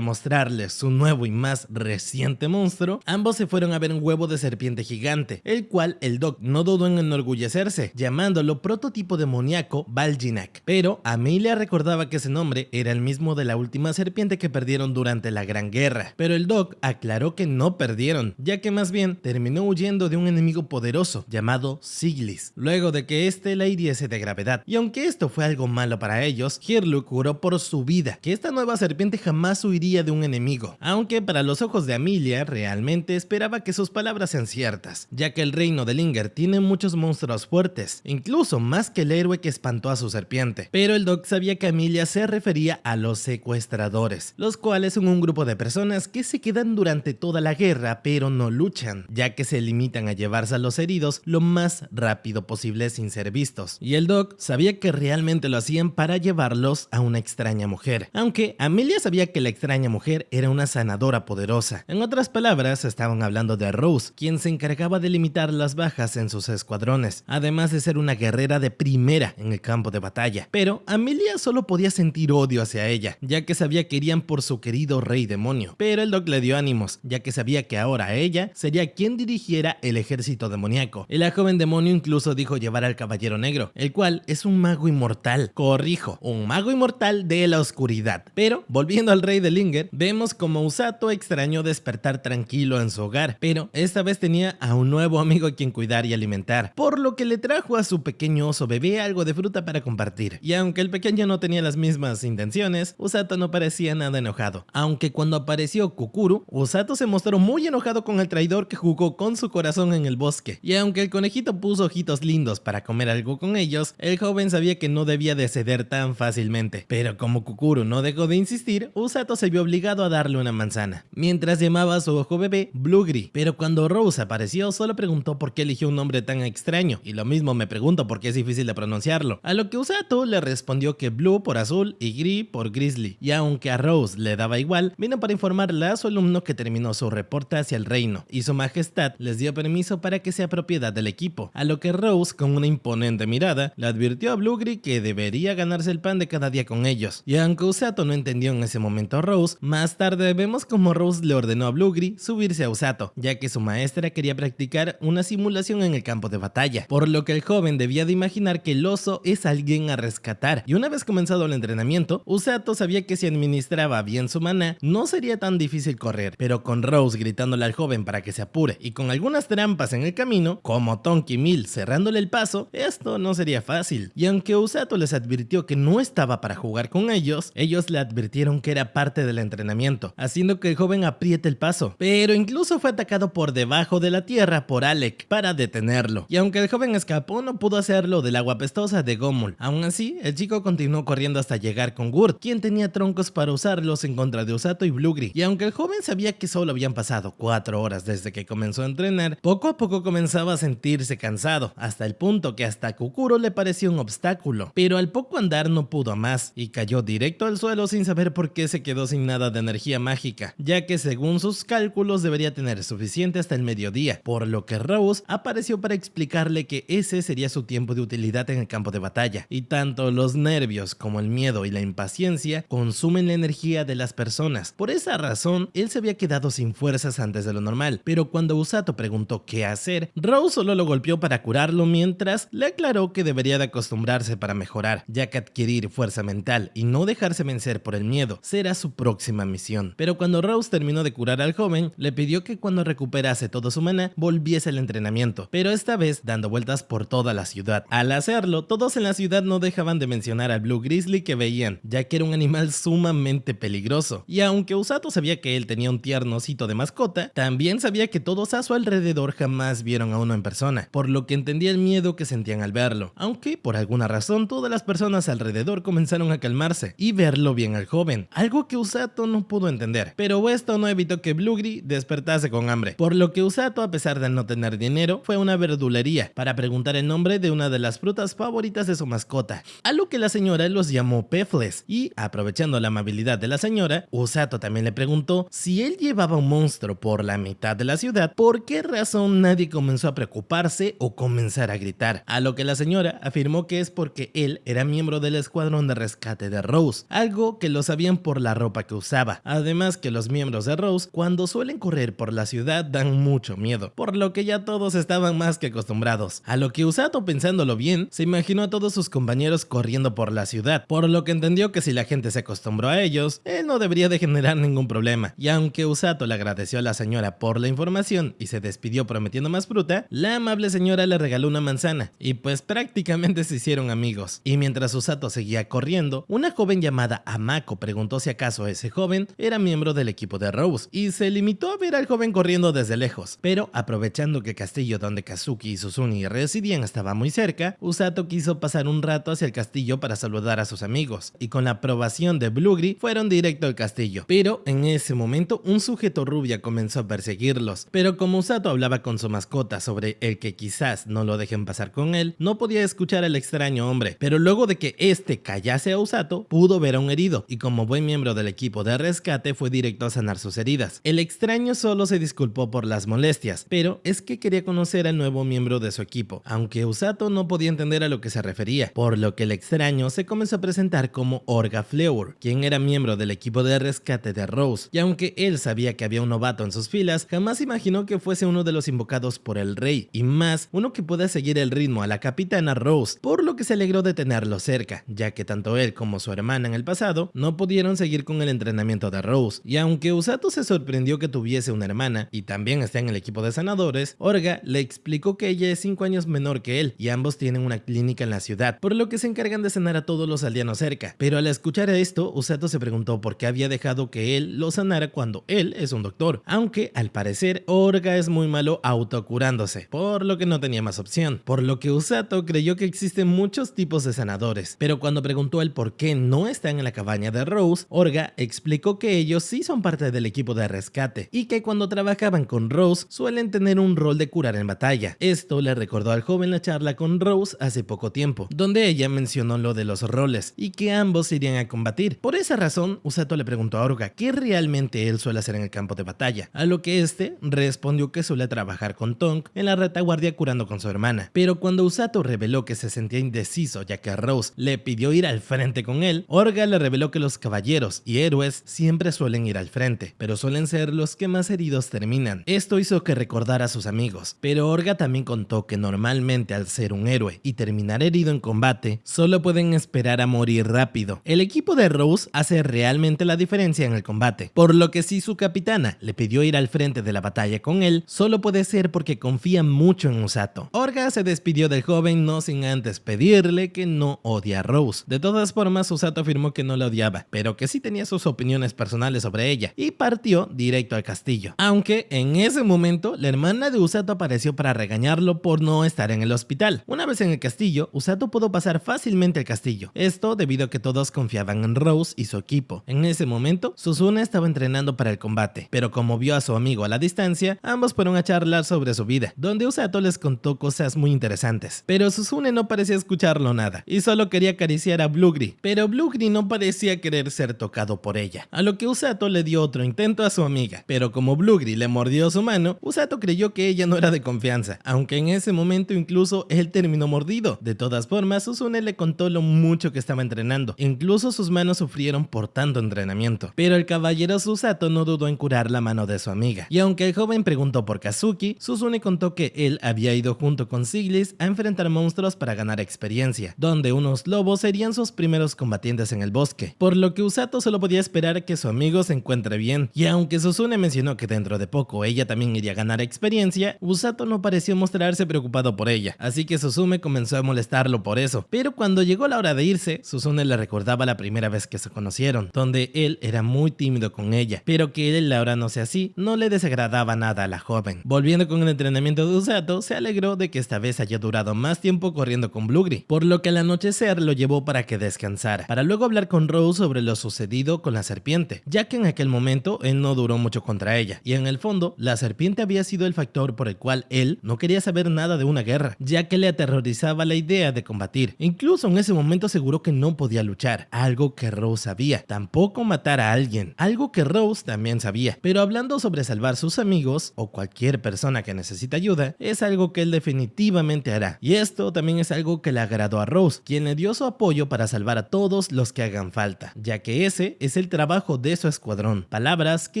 mostrarles su nuevo y más reciente monstruo, ambos se fueron a ver un huevo de serpiente gigante, el cual el Doc no dudó en enorgullecerse, llamándolo prototipo demoníaco Valjinak. Pero Amelia recordaba que ese nombre era el mismo de la última serpiente que perdieron durante la Gran Guerra, pero el Doc aclaró que no perdieron, ya que más bien terminó huyendo de un enemigo poderoso llamado Siglis, luego de que este la hiriese de gravedad. Y aunque esto fue algo malo para ellos, Hiruluk juró por su vida que esta nueva serpiente jamás huiría de un enemigo, aunque para los ojos de Amelia realmente esperaba que sus palabras sean ciertas, ya que el reino de Linger tiene muchos monstruos fuertes, incluso más que el héroe que espantó a su serpiente. Pero el Doc sabía que Amelia se refería a los secuestradores, los cuales son un grupo de personas que se quedan durante toda la guerra pero no luchan, ya que se limitan a llevarse a los heridos lo más rápido posible sin ser vistos. Y el Doc sabía que realmente lo hacían para llevarlos a una extraña mujer, aunque Amelia sabía que la extraña mujer era una sanadora poderosa. En otras palabras, estaban hablando de Rose, quien se encargaba de limitar las bajas en sus escuadrones, además de ser una guerrera de primera en el campo de batalla. Pero Amelia solo podía sentir odio hacia ella, ya que sabía que irían por su querido rey demonio. Pero el Doc le dio ánimos, ya que sabía que ahora ella sería quien dirigiera el ejército demoníaco. Y la joven demonio incluso dijo llevar al Caballero Negro, el cual es un mago inmortal. Corrijo, un mago inmortal de la oscuridad. Pero, volviendo al rey de Linger, vemos como Usato extrañó despertar tranquilo en su hogar, pero esta vez tenía a un nuevo amigo a quien cuidar y alimentar, por lo que le trajo a su pequeño oso bebé algo de fruta para compartir. Y aunque el pequeño no tenía las mismas intenciones, Usato no parecía nada enojado. Aunque cuando apareció Kukuru, Usato se mostró muy enojado con el traidor que jugó con su corazón en el bosque. Y aunque el conejito puso ojitos lindos para comer algo con ellos, el joven sabía que no debía de ceder tan fácilmente. Pero como Kukuru no dejó de insistir, Usato se vio obligado a darle una manzana, mientras llamaba a su ojo bebé Blueberry. Pero cuando Rose apareció, solo preguntó por qué eligió un nombre tan extraño, y lo mismo me pregunto por qué es difícil de pronunciarlo, a lo que Usato le respondió que Blue por azul y Gris por grizzly. Y aunque a Rose le daba igual, vino para informarle a su alumno que terminó su reporte hacia el reino, y su majestad les dio permiso para que sea propiedad del equipo, a lo que Rose, con una imponente mirada, le advirtió a Blueberry que debería ganarse el pan de cada día con ellos. Y aunque Usato no entendió en ese momento a Rose, más tarde vemos como Rose le ordenó a Blueberry subirse a Usato, ya que su maestra quería practicar una simulación en el campo de batalla, por lo que el joven debía de imaginar que el oso es alguien a rescatar. Y una vez comenzado el entrenamiento, Usato sabía que si administraba bien su maná, no sería tan difícil correr, pero con Rose gritándole al joven para que se apure y con algunas trampas en el camino, como Tonky Mill cerrándole el paso, esto no sería fácil. Y aunque Usato les advirtió que no estaba para jugar con ellos le advirtieron que era parte del entrenamiento, haciendo que el joven apriete el paso. Pero incluso fue atacado por debajo de la tierra por Alec para detenerlo. Y aunque el joven escapó, no pudo hacerlo del agua pestosa de Gomul. Aún así, el chico continuó corriendo hasta llegar con Gurt, quien tenía troncos para usarlos en contra de Usato y Blueberry. Y aunque el joven sabía que solo habían pasado 4 horas desde que comenzó a entrenar, poco a poco comenzaba a sentirse cansado, hasta el punto que hasta Kukuro le pareció un obstáculo. Pero al poco andar no pudo más y cayó directo al suelo sin saber por qué se quedó sin nada de energía mágica, ya que según sus cálculos debería tener suficiente hasta el mediodía, por lo que Rose apareció para explicarle que ese sería su tiempo de utilidad en el campo de batalla, y tanto los nervios como el miedo y la impaciencia consumen la energía de las personas. Por esa razón, él se había quedado sin fuerzas antes de lo normal, pero cuando Usato preguntó qué hacer, Rose solo lo golpeó para curarlo mientras le aclaró que debería de acostumbrarse para mejorar, ya que adquirir fuerza mental y no dejarse vencer por el miedo será su próxima misión. Pero cuando Rose terminó de curar al joven, le pidió que cuando recuperase todo su maná volviese al entrenamiento, pero esta vez dando vueltas por toda la ciudad. Al hacerlo, todos en la ciudad no dejaban de mencionar al Blue Grizzly que veían, ya que era un animal sumamente peligroso. Y aunque Usato sabía que él tenía un tierno osito de mascota, también sabía que todos a su alrededor jamás vieron a uno en persona, por lo que entendía el miedo que sentían al verlo, aunque por alguna razón todas las personas alrededor comenzaron a calmarse y verlo bien al joven, algo que Usato no pudo entender. Pero esto no evitó que Blueberry despertase con hambre, por lo que Usato, a pesar de no tener dinero, fue a una verdulería para preguntar el nombre de una de las frutas favoritas de su mascota, a lo que la señora los llamó Pefles, y aprovechando la amabilidad de la señora, Usato también le preguntó si él llevaba un monstruo por la mitad de la ciudad, ¿por qué razón nadie comenzó a preocuparse o comenzar a gritar? A lo que la señora afirmó que es porque él era miembro del escuadrón de rescate de Rose, algo que lo sabían por la ropa que usaba. Además que los miembros de Rose, cuando suelen correr por la ciudad, dan mucho miedo, por lo que ya todos estaban más que acostumbrados. A lo que Usato, pensándolo bien, se imaginó a todos sus compañeros corriendo por la ciudad, por lo que entendió que si la gente se acostumbró a ellos, él no debería de generar ningún problema. Y aunque Usato le agradeció a la señora por la información y se despidió prometiendo más fruta, la amable señora le regaló una manzana, y pues prácticamente se hicieron amigos. Y mientras Usato seguía corriendo, una joven llamada Amako preguntó si acaso ese joven era miembro del equipo de Rose, y se limitó a ver al joven corriendo desde lejos. Pero aprovechando que el castillo donde Kazuki y Suzune residían estaba muy cerca, Usato quiso pasar un rato hacia el castillo para saludar a sus amigos, y con la aprobación de Blueberry fueron directo al castillo. Pero en ese momento un sujeto rubia comenzó a perseguirlos, pero como Usato hablaba con su mascota sobre el que quizás no lo dejen pasar con él, no podía escuchar al extraño hombre, pero luego de que este callase a Usato, pudo ver a un herido, y como buen miembro del equipo de rescate fue directo a sanar sus heridas. El extraño solo se disculpó por las molestias, pero es que quería conocer al nuevo miembro de su equipo, aunque Usato no podía entender a lo que se refería, por lo que el extraño se comenzó a presentar como Orga Fleur, quien era miembro del equipo de rescate de Rose, y aunque él sabía que había un novato en sus filas, jamás imaginó que fuese uno de los invocados por el rey, y más uno que pueda seguir el ritmo a la capitana Rose, por lo que se alegró de tenerlo cerca, ya que tanto él como su hermana en el pasado no pudieron seguir con el entrenamiento de Rose. Y aunque Usato se sorprendió que tuviese una hermana y también está en el equipo de sanadores, Orga le explicó que ella es 5 años menor que él y ambos tienen una clínica en la ciudad, por lo que se encargan de sanar a todos los aldeanos cerca. Pero al escuchar esto, Usato se preguntó por qué había dejado que él lo sanara cuando él es un doctor, aunque al parecer Orga es muy malo autocurándose, por lo que no tenía más opción, por lo que Usato creyó que existen muchos tipos de sanadores. Pero cuando preguntó el por qué no están en la cabaña de Rose, Orga explicó que ellos sí son parte del equipo de rescate y que cuando trabajaban con Rose suelen tener un rol de curar en batalla. Esto le recordó al joven la charla con Rose hace poco tiempo, donde ella mencionó lo de los roles y que ambos irían a combatir. Por esa razón, Usato le preguntó a Orga qué realmente él suele hacer en el campo de batalla, a lo que este respondió que suele trabajar con Tonk en la retaguardia curando con su hermana. Pero cuando Usato reveló que se sentía indeciso ya que Rose le pidió ir al frente con él, Orga le reveló que los caballeros y héroes siempre suelen ir al frente, pero suelen ser los que más heridos terminan. Esto hizo que recordara a sus amigos, pero Orga también contó que normalmente al ser un héroe y terminar herido en combate, solo pueden esperar a morir rápido. El equipo de Rose hace realmente la diferencia en el combate, por lo que si su capitana le pidió ir al frente de la batalla con él, solo puede ser porque confía mucho en Usato. Orga se despidió del joven no sin antes pedirle que no odia a Rose. De todas formas, Usato afirmó que no la odiaba, pero que sí tenía sus opiniones personales sobre ella, y partió directo al castillo. Aunque en ese momento, la hermana de Usato apareció para regañarlo por no estar en el hospital. Una vez en el castillo, Usato pudo pasar fácilmente el castillo, esto debido a que todos confiaban en Rose y su equipo. En ese momento, Suzune estaba entrenando para el combate, pero como vio a su amigo a la distancia, ambos fueron a charlar sobre su vida, donde Usato les contó cosas muy interesantes. Pero Suzune no parecía escucharlo nada, y solo quería acariciar a Blueberry, pero Blueberry no parecía querer ser tocado por ella, a lo que Usato le dio otro intento a su amiga, pero como Blueberry le mordió su mano, Usato creyó que ella no era de confianza, aunque en ese momento incluso él terminó mordido. De todas formas, Suzune le contó lo mucho que estaba entrenando, incluso sus manos sufrieron por tanto entrenamiento, pero el caballero Usato no dudó en curar la mano de su amiga, y aunque el joven preguntó por Kazuki, Suzune contó que él había ido junto con Siglis a enfrentar monstruos para ganar experiencia, donde unos lobos serían sus primeros combatientes en el bosque, por lo que Usato solo podía esperar que su amigo se encuentre bien. Y aunque Suzune mencionó que dentro de poco ella también iría a ganar experiencia, Usato no pareció mostrarse preocupado por ella, así que Suzume comenzó a molestarlo por eso. Pero cuando llegó la hora de irse, Suzune le recordaba la primera vez que se conocieron, donde él era muy tímido con ella, pero que él ahora no sea así, no le desagradaba nada a la joven. Volviendo con el entrenamiento de Usato, se alegró de que esta vez haya durado más tiempo corriendo con Blueberry, por lo que al anochecer lo llevó para que descansara, para luego hablar con Rose sobre lo sucedido con la serpiente, ya que en aquel momento él no duró mucho contra ella, y en el fondo, la serpiente había sido el factor por el cual él no quería saber nada de una guerra, ya que le aterrorizaba la idea de combatir. Incluso en ese momento aseguró que no podía luchar, algo que Rose sabía, tampoco matar a alguien, algo que Rose también sabía. todavía. Pero hablando sobre salvar sus amigos o cualquier persona que necesite ayuda, es algo que él definitivamente hará. Y esto también es algo que le agradó a Rose, quien le dio su apoyo para salvar a todos los que hagan falta, ya que ese es el trabajo de su escuadrón. Palabras que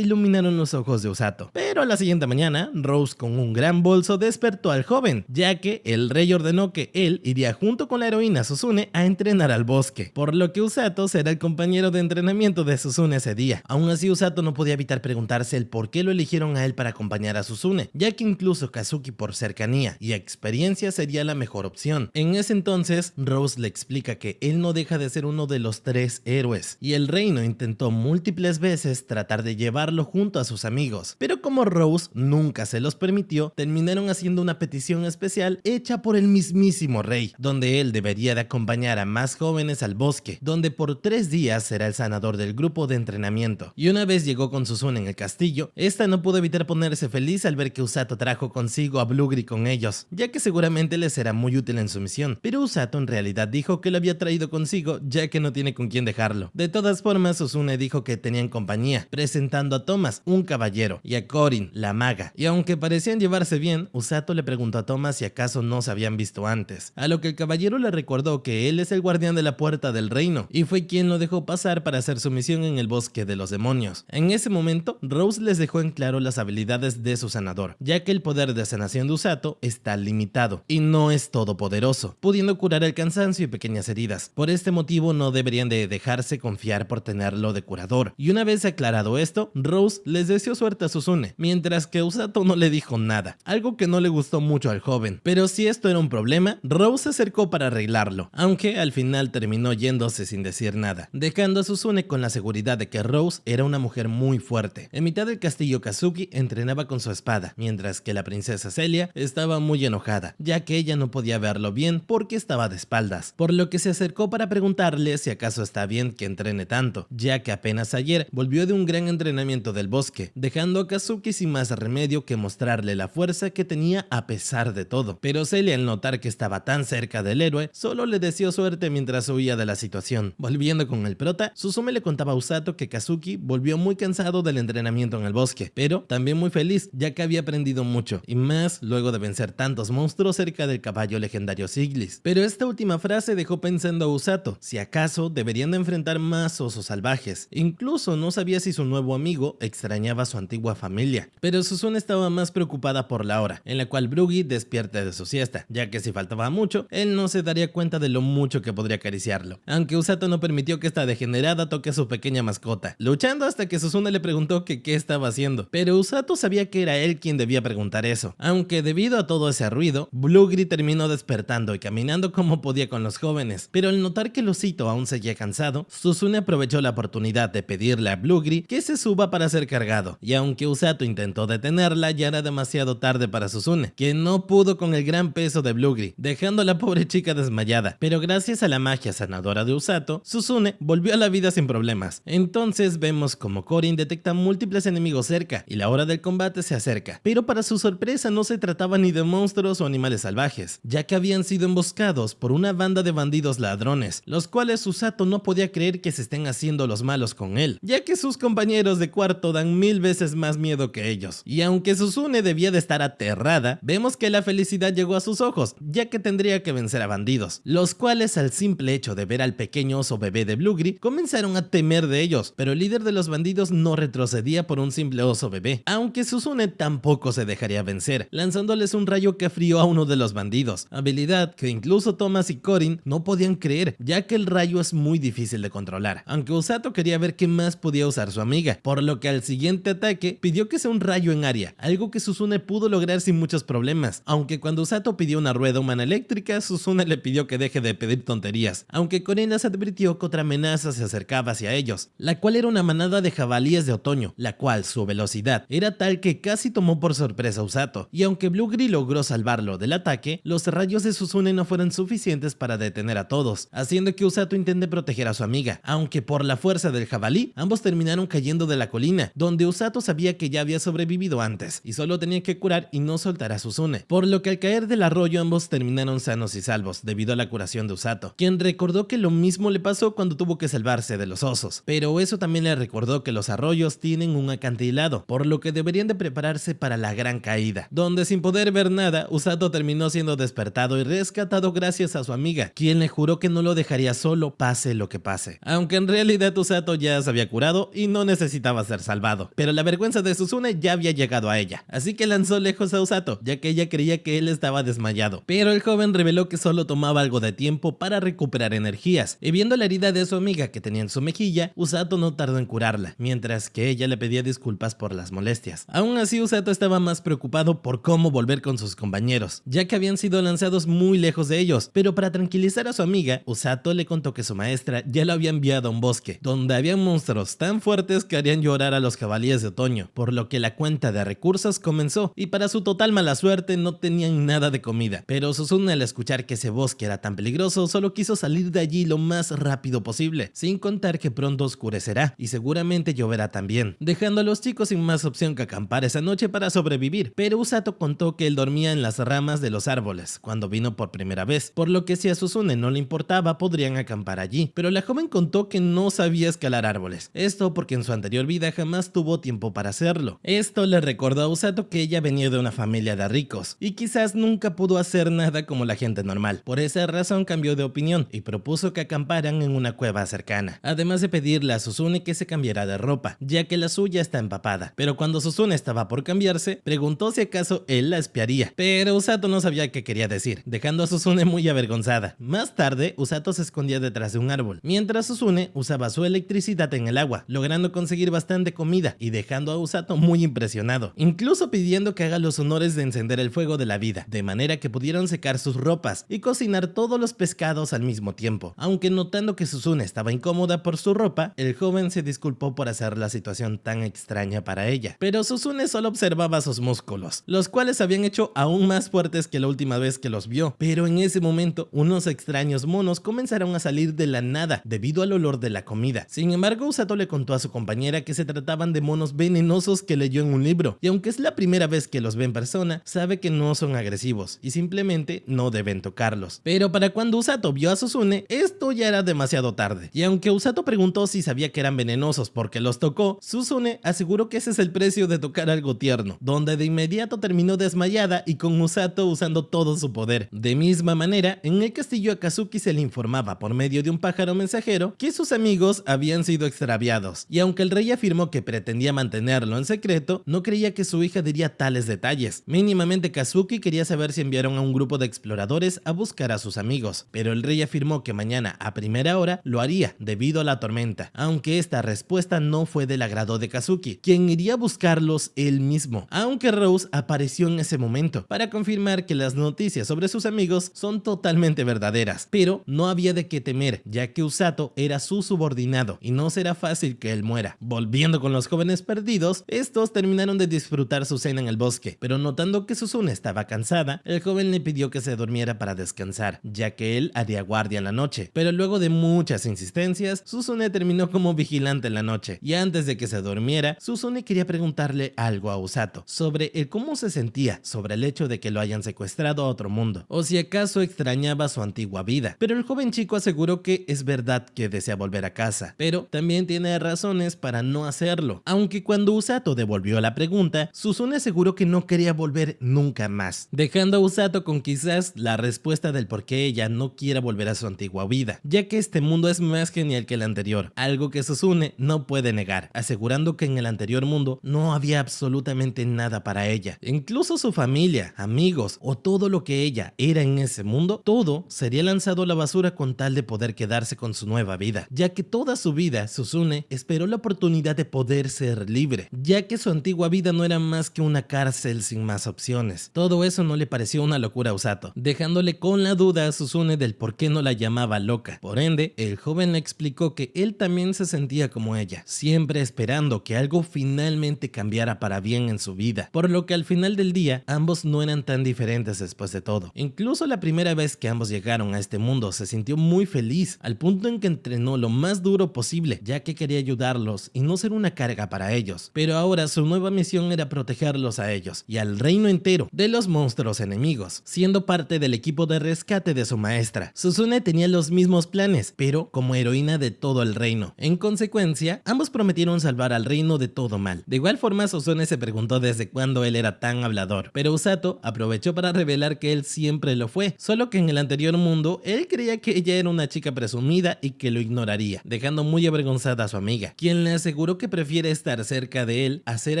iluminaron los ojos de Usato. Pero a la siguiente mañana, Rose con un gran bolso despertó al joven, ya que el rey ordenó que él iría junto con la heroína Suzune a entrenar al bosque, por lo que Usato será el compañero de entrenamiento de Suzune ese día. Aún así, Usato no podía evitar preguntarse el por qué lo eligieron a él para acompañar a Suzune, ya que incluso Kazuki por cercanía y experiencia sería la mejor opción. En ese entonces, Rose le explica que él no deja de ser uno de los 3 héroes, y el reino intentó múltiples veces tratar de llevarlo junto a sus amigos, pero como Rose nunca se los permitió, terminaron haciendo una petición especial hecha por el mismísimo rey, donde él debería de acompañar a más jóvenes al bosque, donde por 3 días será el sanador del grupo de entrenamiento. Y una vez llegó con Suzune en el castillo, esta no pudo evitar ponerse feliz al ver que Usato trajo consigo a Blueberry con ellos, ya que seguramente les será muy útil en su misión, pero Usato en realidad dijo que lo había traído consigo ya que no tiene con quién dejarlo. De todas formas, Suzune dijo que tenían compañía, presentando a Thomas, un caballero, y a Corin, la maga, y aunque parecían llevarse bien, Usato le preguntó a Thomas si acaso no se habían visto antes, a lo que el caballero le recordó que él es el guardián de la puerta del reino, y fue quien lo dejó pasar para hacer su misión en el bosque de los demonios. En ese momento, Rose les dejó en claro las habilidades de su sanador, ya que el poder de sanación de Usato está limitado, y no es todopoderoso, pudiendo curar el cansancio y pequeñas heridas. Por este motivo no deberían de dejarse confiar por tenerlo de curador. Y una vez aclarado esto, Rose les deseó suerte a Suzune, mientras que Usato no le dijo nada, algo que no le gustó mucho al joven. Pero si esto era un problema, Rose se acercó para arreglarlo, aunque al final terminó yéndose sin decir nada, dejando a Suzune con la seguridad de que Rose era una mujer muy fuerte. En mitad del castillo, Kazuki entrenaba con su espada, mientras que la princesa Celia estaba muy enojada, ya que ella no podía verlo bien porque estaba de espaldas, por lo que se acercó para preguntarle si acaso está bien que entrene tanto, ya que apenas ayer volvió de un gran entrenamiento del bosque, dejando a Kazuki sin más remedio que mostrarle la fuerza que tenía a pesar de todo. Pero Celia, al notar que estaba tan cerca del héroe, solo le deseó suerte mientras huía de la situación. Volviendo con el prota, Suzume le contaba a Usato que Kazuki volvió muy cansado del entrenamiento en el bosque, pero también muy feliz, ya que había aprendido mucho, y más luego de vencer tantos monstruos cerca del caballo legendario Siglis. Pero esta última frase dejó pensando a Usato si acaso deberían de enfrentar más osos salvajes. Incluso no sabía si su nuevo amigo extrañaba a su antigua familia. Pero Suzune estaba más preocupada por la hora en la cual Bruggy despierta de su siesta, ya que si faltaba mucho, él no se daría cuenta de lo mucho que podría acariciarlo. Aunque Usato no permitió que esta degenerada toque a su pequeña mascota, luchando hasta que Suzune le preguntó que qué estaba haciendo. Pero Usato sabía que era él quien debía preguntar eso, aunque debido a todo ese ruido, Blueberry terminó despertando y caminando como podía con los jóvenes. Pero al notar que el osito aún seguía cansado, Suzune aprovechó la oportunidad de pedirle a Blueberry que se suba para ser cargado, y aunque Usato intentó detenerla, ya era demasiado tarde para Suzune, quien no pudo con el gran peso de Blueberry, dejando a la pobre chica desmayada. Pero gracias a la magia sanadora de Usato, Suzune volvió a la vida sin problemas. Entonces vemos como Corin detecta múltiples enemigos cerca y la hora del combate se acerca, pero para su sorpresa no se trataba ni de monstruos o animales salvajes, ya que habían sido emboscados por una banda de bandidos ladrones, los cuales Usato no podía creer que se estén haciendo los malos con él, ya que sus compañeros de cuarto dan 1000 veces más miedo que ellos. Y aunque Suzune debía de estar aterrada, vemos que la felicidad llegó a sus ojos, ya que tendría que vencer a bandidos, los cuales al simple hecho de ver al pequeño oso bebé de Blueberry comenzaron a temer de ellos, pero el líder de los bandidos no retrocedía por un simple oso bebé, aunque Suzune tampoco se dejaría vencer, lanzándoles un rayo que frió a uno de los bandidos, habilidad que incluso Thomas y Corin no podían creer, ya que el rayo es muy difícil de controlar, aunque Usato quería ver qué más podía usar su amiga, por lo que al siguiente ataque pidió que sea un rayo en área, algo que Suzune pudo lograr sin muchos problemas, aunque cuando Usato pidió una rueda humana eléctrica, Suzune le pidió que deje de pedir tonterías, aunque Corin les advirtió que otra amenaza se acercaba hacia ellos, la cual era una manada de jabalíes de otoño, la cual su velocidad era tal que casi tomó por sorpresa a Usato, y aunque Blueberry logró salvarlo del ataque, los rayos de Suzune no fueron suficientes para detener a todos, haciendo que Usato intente proteger a su amiga, aunque por la fuerza del jabalí, ambos terminaron cayendo de la colina, donde Usato sabía que ya había sobrevivido antes, y solo tenía que curar y no soltar a Suzune, por lo que al caer del arroyo ambos terminaron sanos y salvos, debido a la curación de Usato, quien recordó que lo mismo le pasó cuando tuvo que salvarse de los osos, pero eso también le recordó que los arroyos tienen tienen un acantilado, por lo que deberían de prepararse para la gran caída, donde sin poder ver nada, Usato terminó siendo despertado y rescatado gracias a su amiga, quien le juró que no lo dejaría solo pase lo que pase. Aunque en realidad Usato ya se había curado y no necesitaba ser salvado, pero la vergüenza de Suzune ya había llegado a ella, así que lanzó lejos a Usato, ya que ella creía que él estaba desmayado. Pero el joven reveló que solo tomaba algo de tiempo para recuperar energías, y viendo la herida de su amiga que tenía en su mejilla, Usato no tardó en curarla, mientras que ella le pedía disculpas por las molestias. Aún así, Usato estaba más preocupado por cómo volver con sus compañeros, ya que habían sido lanzados muy lejos de ellos, pero para tranquilizar a su amiga, Usato le contó que su maestra ya lo había enviado a un bosque, donde había monstruos tan fuertes que harían llorar a los jabalíes de otoño, por lo que la cuenta de recursos comenzó, y para su total mala suerte no tenían nada de comida. Pero Suzune, al escuchar que ese bosque era tan peligroso, solo quiso salir de allí lo más rápido posible, sin contar que pronto oscurecerá y seguramente lloverá también, dejando a los chicos sin más opción que acampar esa noche para sobrevivir. Pero Usato contó que él dormía en las ramas de los árboles cuando vino por primera vez, por lo que si a Suzune no le importaba podrían acampar allí, pero la joven contó que no sabía escalar árboles, esto porque en su anterior vida jamás tuvo tiempo para hacerlo. Esto le recordó a Usato que ella venía de una familia de ricos y quizás nunca pudo hacer nada como la gente normal. Por esa razón cambió de opinión y propuso que acamparan en una cueva cercana, además de pedirle a Suzune que se cambiara de ropa, ya que la suya está empapada. Pero cuando Suzune estaba por cambiarse, preguntó si acaso él la espiaría, pero Usato no sabía qué quería decir, dejando a Suzune muy avergonzada. Más tarde, Usato se escondía detrás de un árbol, mientras Suzune usaba su electricidad en el agua, logrando conseguir bastante comida y dejando a Usato muy impresionado, incluso pidiendo que haga los honores de encender el fuego de la vida, de manera que pudieron secar sus ropas y cocinar todos los pescados al mismo tiempo. Aunque notando que Suzune estaba incómoda por su ropa, el joven se disculpó por hacer la situación tan extraña para ella, pero Suzune solo observaba sus músculos, los cuales se habían hecho aún más fuertes que la última vez que los vio. Pero en ese momento, unos extraños monos comenzaron a salir de la nada debido al olor de la comida. Sin embargo, Usato le contó a su compañera que se trataban de monos venenosos que leyó en un libro, y aunque es la primera vez que los ve en persona, sabe que no son agresivos y simplemente no deben tocarlos. Pero para cuando Usato vio a Suzune, esto ya era demasiado tarde, y aunque Usato preguntó si sabía que eran venenosos porque los tocó, Suzune aseguró que ese es el precio de tocar algo tierno, donde de inmediato terminó desmayada y con Usato usando todo su poder. De misma manera, en el castillo Akazuki se le informaba por medio de un pájaro mensajero que sus amigos habían sido extraviados, y aunque el rey afirmó que pretendía mantenerlo en secreto, no creía que su hija diría tales detalles. Mínimamente Kazuki quería saber si enviaron a un grupo de exploradores a buscar a sus amigos, pero el rey afirmó que mañana a primera hora lo haría debido a la tormenta, aunque esta respuesta no fue del agrado de Kazuki, quien iría a buscarlos él mismo, aunque Rose apareció en ese momento para confirmar que las noticias sobre sus amigos son totalmente verdaderas, pero no había de qué temer, ya que Usato era su subordinado y no será fácil que él muera. Volviendo con los jóvenes perdidos, estos terminaron de disfrutar su cena en el bosque, pero notando que Suzune estaba cansada, el joven le pidió que se durmiera para descansar, ya que él haría guardia en la noche. Pero luego de muchas insistencias, Suzune terminó como vigilante en la noche, y antes de que se durmiera, Suzune quería preguntarle algo a Usato sobre el cómo se sentía sobre el hecho de que lo hayan secuestrado a otro mundo, o si acaso extrañaba su antigua vida. Pero el joven chico aseguró que es verdad que desea volver a casa, pero también tiene razones para no hacerlo. Aunque cuando Usato devolvió la pregunta, Suzune aseguró que no quería volver nunca más, dejando a Usato con quizás la respuesta del por qué ella no quiere volver a su antigua vida, ya que este mundo es más genial que el anterior, algo que Suzune no puede negar, asegurando que en el anterior mundo no había absolutamente nada para ella. Incluso su familia, amigos o todo lo que ella era en ese mundo, todo sería lanzado a la basura con tal de poder quedarse con su nueva vida, ya que toda su vida Suzune esperó la oportunidad de poder ser libre, ya que su antigua vida no era más que una cárcel sin más opciones. Todo eso no le pareció una locura a Usato, dejándole con la duda a Suzune del por qué no la llamaba loca. Por ende, el joven le explicó que él también se sentía como ella, siempre esperando que algo finalmente cambiara para bien en su vida, por lo que al final del día ambos no eran tan diferentes después de todo. Incluso la primera vez que ambos llegaron a este mundo se sintió muy feliz, al punto en que entrenó lo más duro posible, ya que quería ayudarlos y no ser una carga para ellos. Pero ahora su nueva misión era protegerlos a ellos y al reino entero de los monstruos enemigos, siendo parte del equipo de rescate de su maestra. Suzune tenía los mismos planes, pero como heroína de todo el reino. En consecuencia, ambos prometieron salvar salvar al reino de todo mal. De igual forma, Suzune se preguntó desde cuándo él era tan hablador, pero Usato aprovechó para revelar que él siempre lo fue, solo que en el anterior mundo él creía que ella era una chica presumida y que lo ignoraría, dejando muy avergonzada a su amiga, quien le aseguró que prefiere estar cerca de él a ser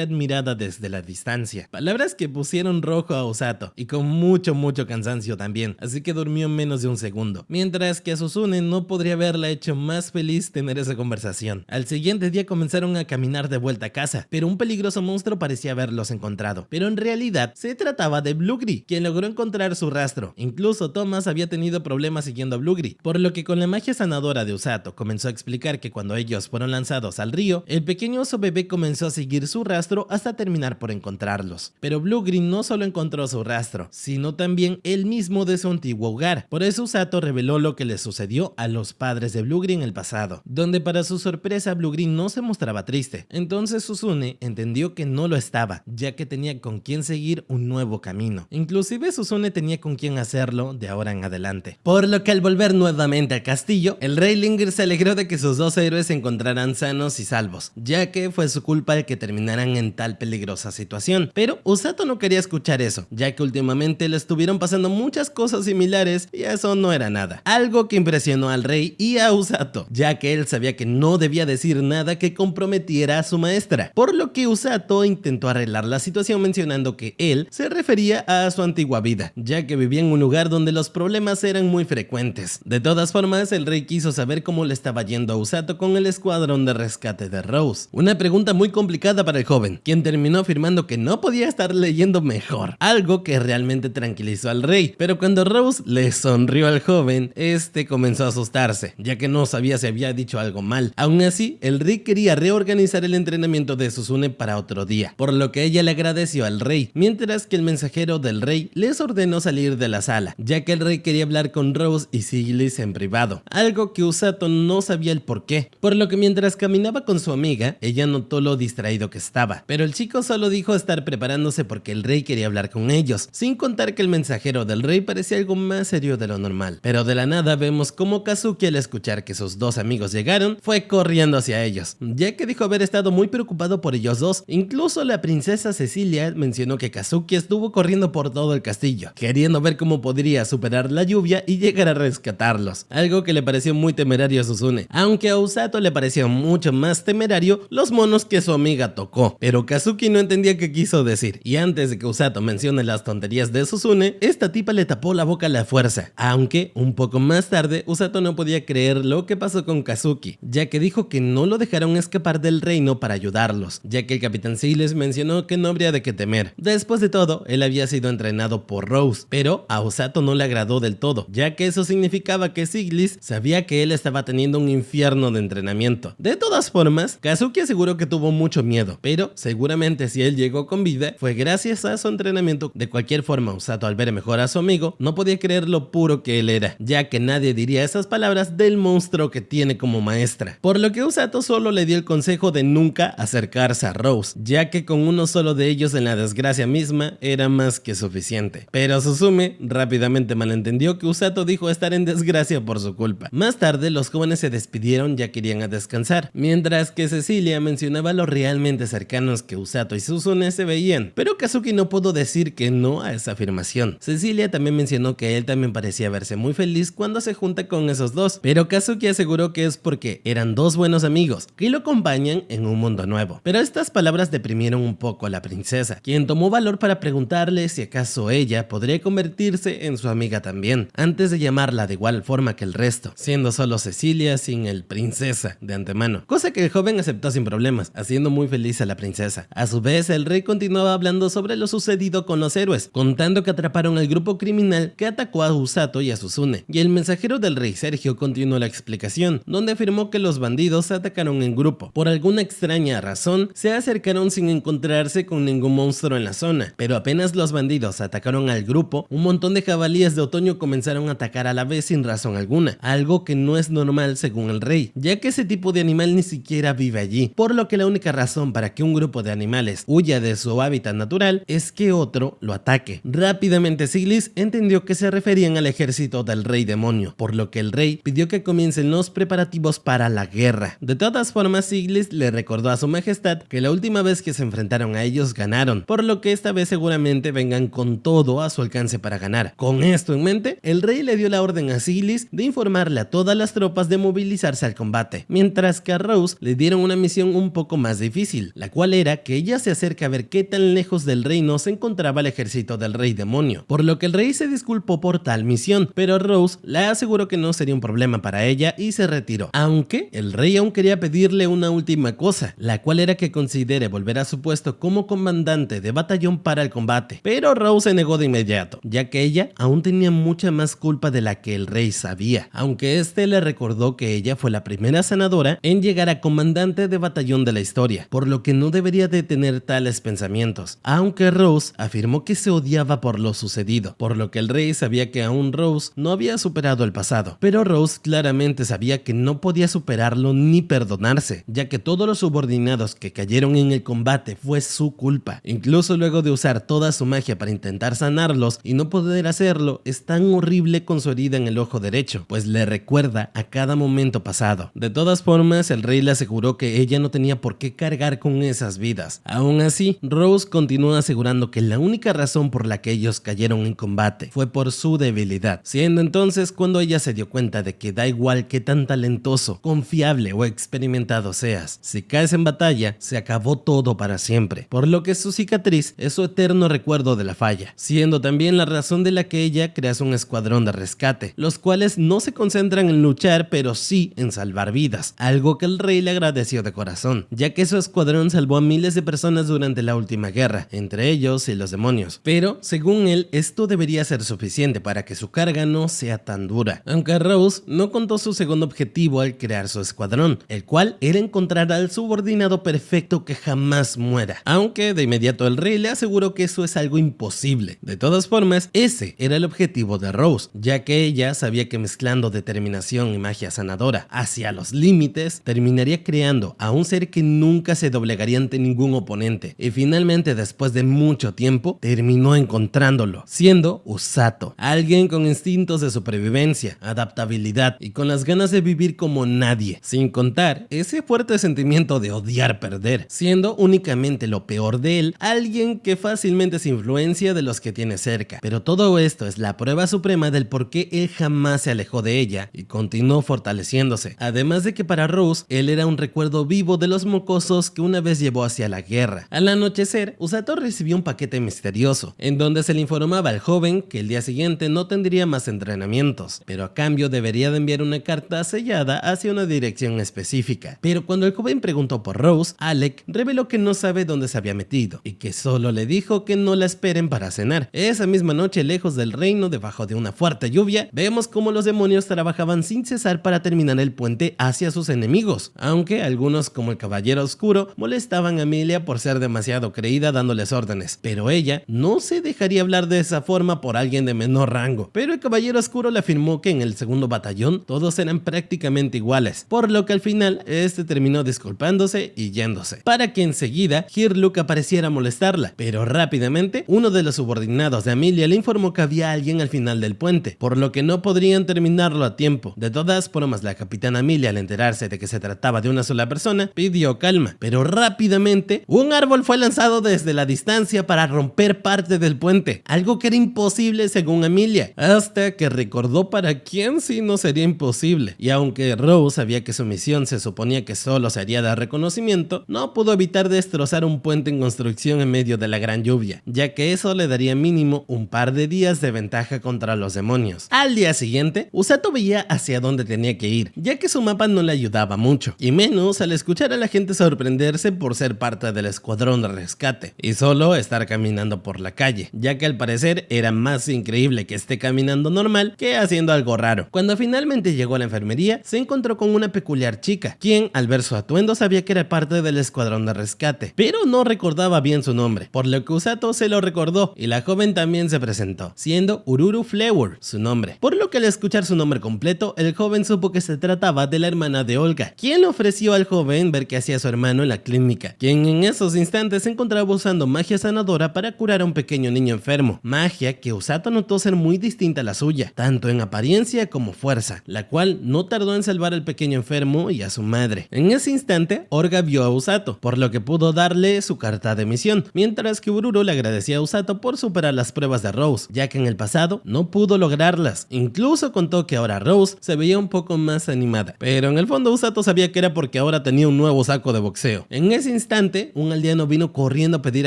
admirada desde la distancia. Palabras que pusieron rojo a Usato, y con mucho cansancio también, así que durmió en menos de un segundo, mientras que a Suzune no podría haberla hecho más feliz tener esa conversación. Al siguiente día comenzaron a caminar de vuelta a casa, pero un peligroso monstruo parecía haberlos encontrado, pero en realidad se trataba de Blueberry, quien logró encontrar su rastro. Incluso Thomas había tenido problemas siguiendo a Blueberry, por lo que con la magia sanadora de Usato comenzó a explicar que cuando ellos fueron lanzados al río, el pequeño oso bebé comenzó a seguir su rastro hasta terminar por encontrarlos. Pero Blueberry no solo encontró su rastro, sino también el mismo de su antiguo hogar. Por eso Usato reveló lo que le sucedió a los padres de Blueberry en el pasado, donde para su sorpresa Blueberry no se mostraba triste. Entonces Suzune entendió que no lo estaba, ya que tenía con quien seguir un nuevo camino. Inclusive Suzune tenía con quien hacerlo de ahora en adelante. Por lo que al volver nuevamente al castillo, el rey Linger se alegró de que sus dos héroes se encontraran sanos y salvos, ya que fue su culpa el que terminaran en tal peligrosa situación. Pero Usato no quería escuchar eso, ya que últimamente le estuvieron pasando muchas cosas similares y eso no era nada. Algo que impresionó al rey y a Usato, ya que él sabía que no debía decir nada que comprometiera a su maestra, por lo que Usato intentó arreglar la situación mencionando que él se refería a su antigua vida, ya que vivía en un lugar donde los problemas eran muy frecuentes. De todas formas, el rey quiso saber cómo le estaba yendo a Usato con el escuadrón de rescate de Rose, una pregunta muy complicada para el joven, quien terminó afirmando que no podía estar leyendo mejor, algo que realmente tranquilizó al rey. Pero cuando Rose le sonrió al joven, este comenzó a asustarse, ya que no sabía si había dicho algo mal. Aún así, el rey quería reorganizar el entrenamiento de Suzune para otro día, por lo que ella le agradeció al rey, mientras que el mensajero del rey les ordenó salir de la sala, ya que el rey quería hablar con Rose y Siglis en privado, algo que Usato no sabía el por qué, por lo que mientras caminaba con su amiga, ella notó lo distraído que estaba, pero el chico solo dijo estar preparándose porque el rey quería hablar con ellos, sin contar que el mensajero del rey parecía algo más serio de lo normal. Pero de la nada vemos como Kazuki, al escuchar que sus dos amigos llegaron, fue corriendo hacia ellos, ya que dijo haber estado muy preocupado por ellos dos. Incluso la princesa Cecilia mencionó que Kazuki estuvo corriendo por todo el castillo, queriendo ver cómo podría superar la lluvia y llegar a rescatarlos, algo que le pareció muy temerario a Suzune, aunque a Usato le pareció mucho más temerario los monos que su amiga tocó. Pero Kazuki no entendía qué quiso decir, y antes de que Usato mencione las tonterías de Suzune, esta tipa le tapó la boca a la fuerza, aunque un poco más tarde Usato no podía creer lo que pasó con Kazuki, ya que dijo que no lo dejaron escapar del reino para ayudarlos, ya que el capitán Siglis mencionó que no habría de qué temer. Después de todo, él había sido entrenado por Rose, pero a Usato no le agradó del todo, ya que eso significaba que Siglis sabía que él estaba teniendo un infierno de entrenamiento. De todas formas, Kazuki aseguró que tuvo mucho miedo, pero seguramente si él llegó con vida fue gracias a su entrenamiento. De cualquier forma, Usato, al ver mejor a su amigo, no podía creer lo puro que él era, ya que nadie diría esas palabras del monstruo que tiene como maestra, por lo que Usato solo le dio el consejo de nunca acercarse a Rose, ya que con uno solo de ellos en la desgracia misma era más que suficiente. Pero Suzume rápidamente malentendió que Usato dijo estar en desgracia por su culpa. Más tarde los jóvenes se despidieron, ya querían a descansar, mientras que Cecilia mencionaba lo realmente cercanos que Usato y Suzune se veían, pero Kazuki no pudo decir que no a esa afirmación. Cecilia también mencionó que él también parecía verse muy feliz cuando se junta con esos dos, pero Kazuki aseguró que es porque eran dos buenos amigos que lo acompañan en un mundo nuevo. Pero estas palabras deprimieron un poco a la princesa, quien tomó valor para preguntarle si acaso ella podría convertirse en su amiga también, antes de llamarla de igual forma que el resto, siendo solo Cecilia sin el princesa de antemano, cosa que el joven aceptó sin problemas, haciendo muy feliz a la princesa. A su vez, el rey continuaba hablando sobre lo sucedido con los héroes, contando que atraparon al grupo criminal que atacó a Usato y a Suzune, y el mensajero del rey Sergio continuó la explicación, donde afirmó que los bandidos atacaron en grupo. Por alguna extraña razón, se acercaron sin encontrarse con ningún monstruo en la zona, pero apenas los bandidos atacaron al grupo, un montón de jabalíes de otoño comenzaron a atacar a la vez sin razón alguna, algo que no es normal según el rey, ya que ese tipo de animal ni siquiera vive allí, por lo que la única razón para que un grupo de animales huya de su hábitat natural es que otro lo ataque. Rápidamente Siglis entendió que se referían al ejército del rey demonio, por lo que el rey pidió que comiencen los preparativos para la guerra. De todas formas, Siglis Tris le recordó a su majestad que la última vez que se enfrentaron a ellos ganaron, por lo que esta vez seguramente vengan con todo a su alcance para ganar. Con esto en mente, el rey le dio la orden a Silis de informarle a todas las tropas de movilizarse al combate, mientras que a Rose le dieron una misión un poco más difícil, la cual era que ella se acerque a ver qué tan lejos del reino se encontraba el ejército del rey demonio, por lo que el rey se disculpó por tal misión, pero Rose le aseguró que no sería un problema para ella y se retiró, aunque el rey aún quería pedirle una última cosa, la cual era que considere volver a su puesto como comandante de batallón para el combate, pero Rose se negó de inmediato, ya que ella aún tenía mucha más culpa de la que el rey sabía, aunque este le recordó que ella fue la primera sanadora en llegar a comandante de batallón de la historia, por lo que no debería de tener tales pensamientos, aunque Rose afirmó que se odiaba por lo sucedido, por lo que el rey sabía que aún Rose no había superado el pasado, pero Rose claramente sabía que no podía superarlo ni perdonarse, ya que todos los subordinados que cayeron en el combate fue su culpa. Incluso luego de usar toda su magia para intentar sanarlos y no poder hacerlo, es tan horrible con su herida en el ojo derecho, pues le recuerda a cada momento pasado. De todas formas, el rey le aseguró que ella no tenía por qué cargar con esas vidas. Aún así, Rose continuó asegurando que la única razón por la que ellos cayeron en combate fue por su debilidad, siendo entonces cuando ella se dio cuenta de que da igual qué tan talentoso, confiable o experimentado seas, si caes en batalla, se acabó todo para siempre, por lo que su cicatriz es su eterno recuerdo de la falla, siendo también la razón de la que ella crea un escuadrón de rescate, los cuales no se concentran en luchar, pero sí en salvar vidas, algo que el rey le agradeció de corazón, ya que su escuadrón salvó a miles de personas durante la última guerra, entre ellos y los demonios, pero según él, esto debería ser suficiente para que su carga no sea tan dura, aunque Rose no contó su segundo objetivo al crear su escuadrón, el cual era encontrar al subordinado perfecto que jamás muera, aunque de inmediato el rey le aseguró que eso es algo imposible. De todas formas, ese era el objetivo de Rose, ya que ella sabía que mezclando determinación y magia sanadora hacia los límites, terminaría creando a un ser que nunca se doblegaría ante ningún oponente, y finalmente después de mucho tiempo, terminó encontrándolo, siendo Usato, alguien con instintos de supervivencia, adaptabilidad y con las ganas de vivir como nadie, sin contar ese fuerte sentimiento de odiar perder, siendo únicamente lo peor de él, alguien que fácilmente se influencia de los que tiene cerca, pero todo esto es la prueba suprema del por qué él jamás se alejó de ella y continuó fortaleciéndose, además de que para Rose, él era un recuerdo vivo de los mocosos que una vez llevó hacia la guerra. Al anochecer, Usato recibió un paquete misterioso, en donde se le informaba al joven que el día siguiente no tendría más entrenamientos, pero a cambio debería de enviar una carta sellada hacia una dirección específica. Pero cuando el joven preguntó por Rose, Alec reveló que no sabe dónde se había metido y que solo le dijo que no la esperen para cenar. Esa misma noche, lejos del reino, debajo de una fuerte lluvia, vemos cómo los demonios trabajaban sin cesar para terminar el puente hacia sus enemigos, aunque algunos, como el Caballero Oscuro, molestaban a Emilia por ser demasiado creída dándoles órdenes, pero ella no se dejaría hablar de esa forma por alguien de menor rango. Pero el Caballero Oscuro le afirmó que en el segundo batallón todos eran prácticamente iguales, por lo que al final este terminó disculpándose y yéndose, para que enseguida Hirluk apareciera a molestarla, pero rápidamente uno de los subordinados de Emilia le informó que había alguien al final del puente, por lo que no podrían terminarlo a tiempo. De todas formas, la capitana Emilia, al enterarse de que se trataba de una sola persona, pidió calma, pero rápidamente un árbol fue lanzado desde la distancia para romper parte del puente, algo que era imposible según Emilia, hasta que recordó para quién sí no sería imposible, y aunque Rose sabía que su misión se suponía que solo se haría de reconocimiento, no pudo evitar destrozar un puente en construcción en medio de la gran lluvia, ya que eso le daría mínimo un par de días de ventaja contra los demonios. Al día siguiente, Usato veía hacia dónde tenía que ir, ya que su mapa no le ayudaba mucho, y menos al escuchar a la gente sorprenderse por ser parte del escuadrón de rescate, y solo estar caminando por la calle, ya que al parecer era más increíble que esté caminando normal que haciendo algo raro. Cuando finalmente llegó a la enfermería, se encontró con una peculiar chica, quien al ver su atuendo sabía que era parte del escuadrón de rescate, pero no recordaba bien su nombre, por lo que Usato se lo recordó, y la joven también se presentó, siendo Ururu Flower su nombre, por lo que al escuchar su nombre completo, el joven supo que se trataba de la hermana de Olga, quien le ofreció al joven ver qué hacía su hermano en la clínica, quien en esos instantes se encontraba usando magia sanadora para curar a un pequeño niño enfermo, magia que Usato notó ser muy distinta a la suya, tanto en apariencia como fuerza, la cual no tardó en salvar al pequeño enfermo y a su madre. En ese instante, Orga vio a Usato, por lo que pudo darle su carta de misión, mientras que Ururu le agradecía a Usato por superar las pruebas de Rose, ya que en el pasado no pudo lograrlas. Incluso contó que ahora Rose se veía un poco más animada, pero en el fondo Usato sabía que era porque ahora tenía un nuevo saco de boxeo. En ese instante, un aldeano vino corriendo a pedir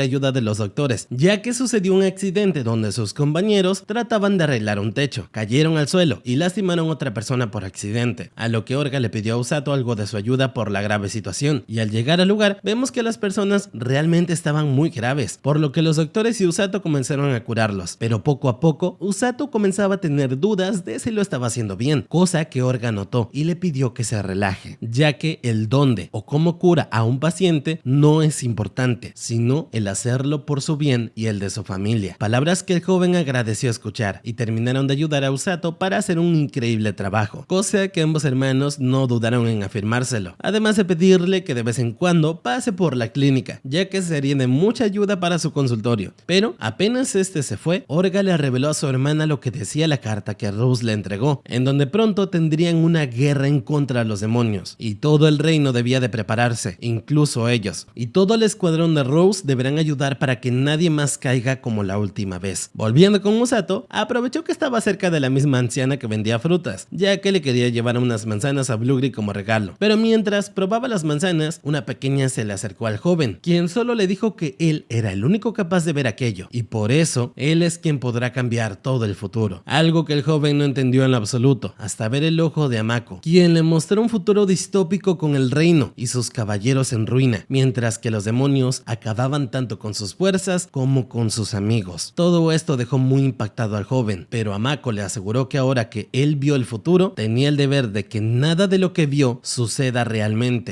ayuda de los doctores, ya que sucedió un accidente donde sus compañeros trataban de arreglar un techo, cayeron al suelo y lastimaron a otra persona por accidente, a lo que Orga le pidió a Usato algo de su ayuda por la grave situación, y al llegar al lugar vemos que las personas realmente estaban muy graves, por lo que los doctores y Usato comenzaron a curarlos, pero poco a poco Usato comenzaba a tener dudas de si lo estaba haciendo bien, cosa que Orga notó y le pidió que se relaje, ya que el dónde o cómo cura a un paciente no es importante, sino el hacerlo por su bien y el de su familia. Palabras que el joven agradeció escuchar y terminaron de ayudar a Usato para hacer un increíble trabajo, cosa que ambos hermanos no dudaron en afirmárselo, además de pedirle que de vez en cuando pase por la clínica, ya que sería de mucha ayuda para su consultorio. Pero apenas este se fue, Orga le reveló a su hermana lo que decía la carta que Rose le entregó, en donde pronto tendrían una guerra en contra de los demonios, y todo el reino debía de prepararse, incluso ellos, y todo el escuadrón de Rose deberán ayudar para que nadie más caiga como la última vez. Volviendo con Usato, aprovechó que estaba cerca de la misma anciana que vendía frutas, ya que le quería llevar unas manzanas a Blueberry como regalo, pero mientras probaba las manzanas, una pequeña se le acercó al joven, quien solo le dijo que él era el único capaz de ver aquello, y por eso él es quien podrá cambiar todo el futuro, algo que el joven no entendió en lo absoluto, hasta ver el ojo de Amako, quien le mostró un futuro distópico con el reino y sus caballeros en ruina, mientras que los demonios acababan tanto con sus fuerzas como con sus amigos. Todo esto dejó muy impactado al joven, pero Amako le aseguró que ahora que él vio el futuro, tenía el deber de que nada de lo que vio suceda realmente,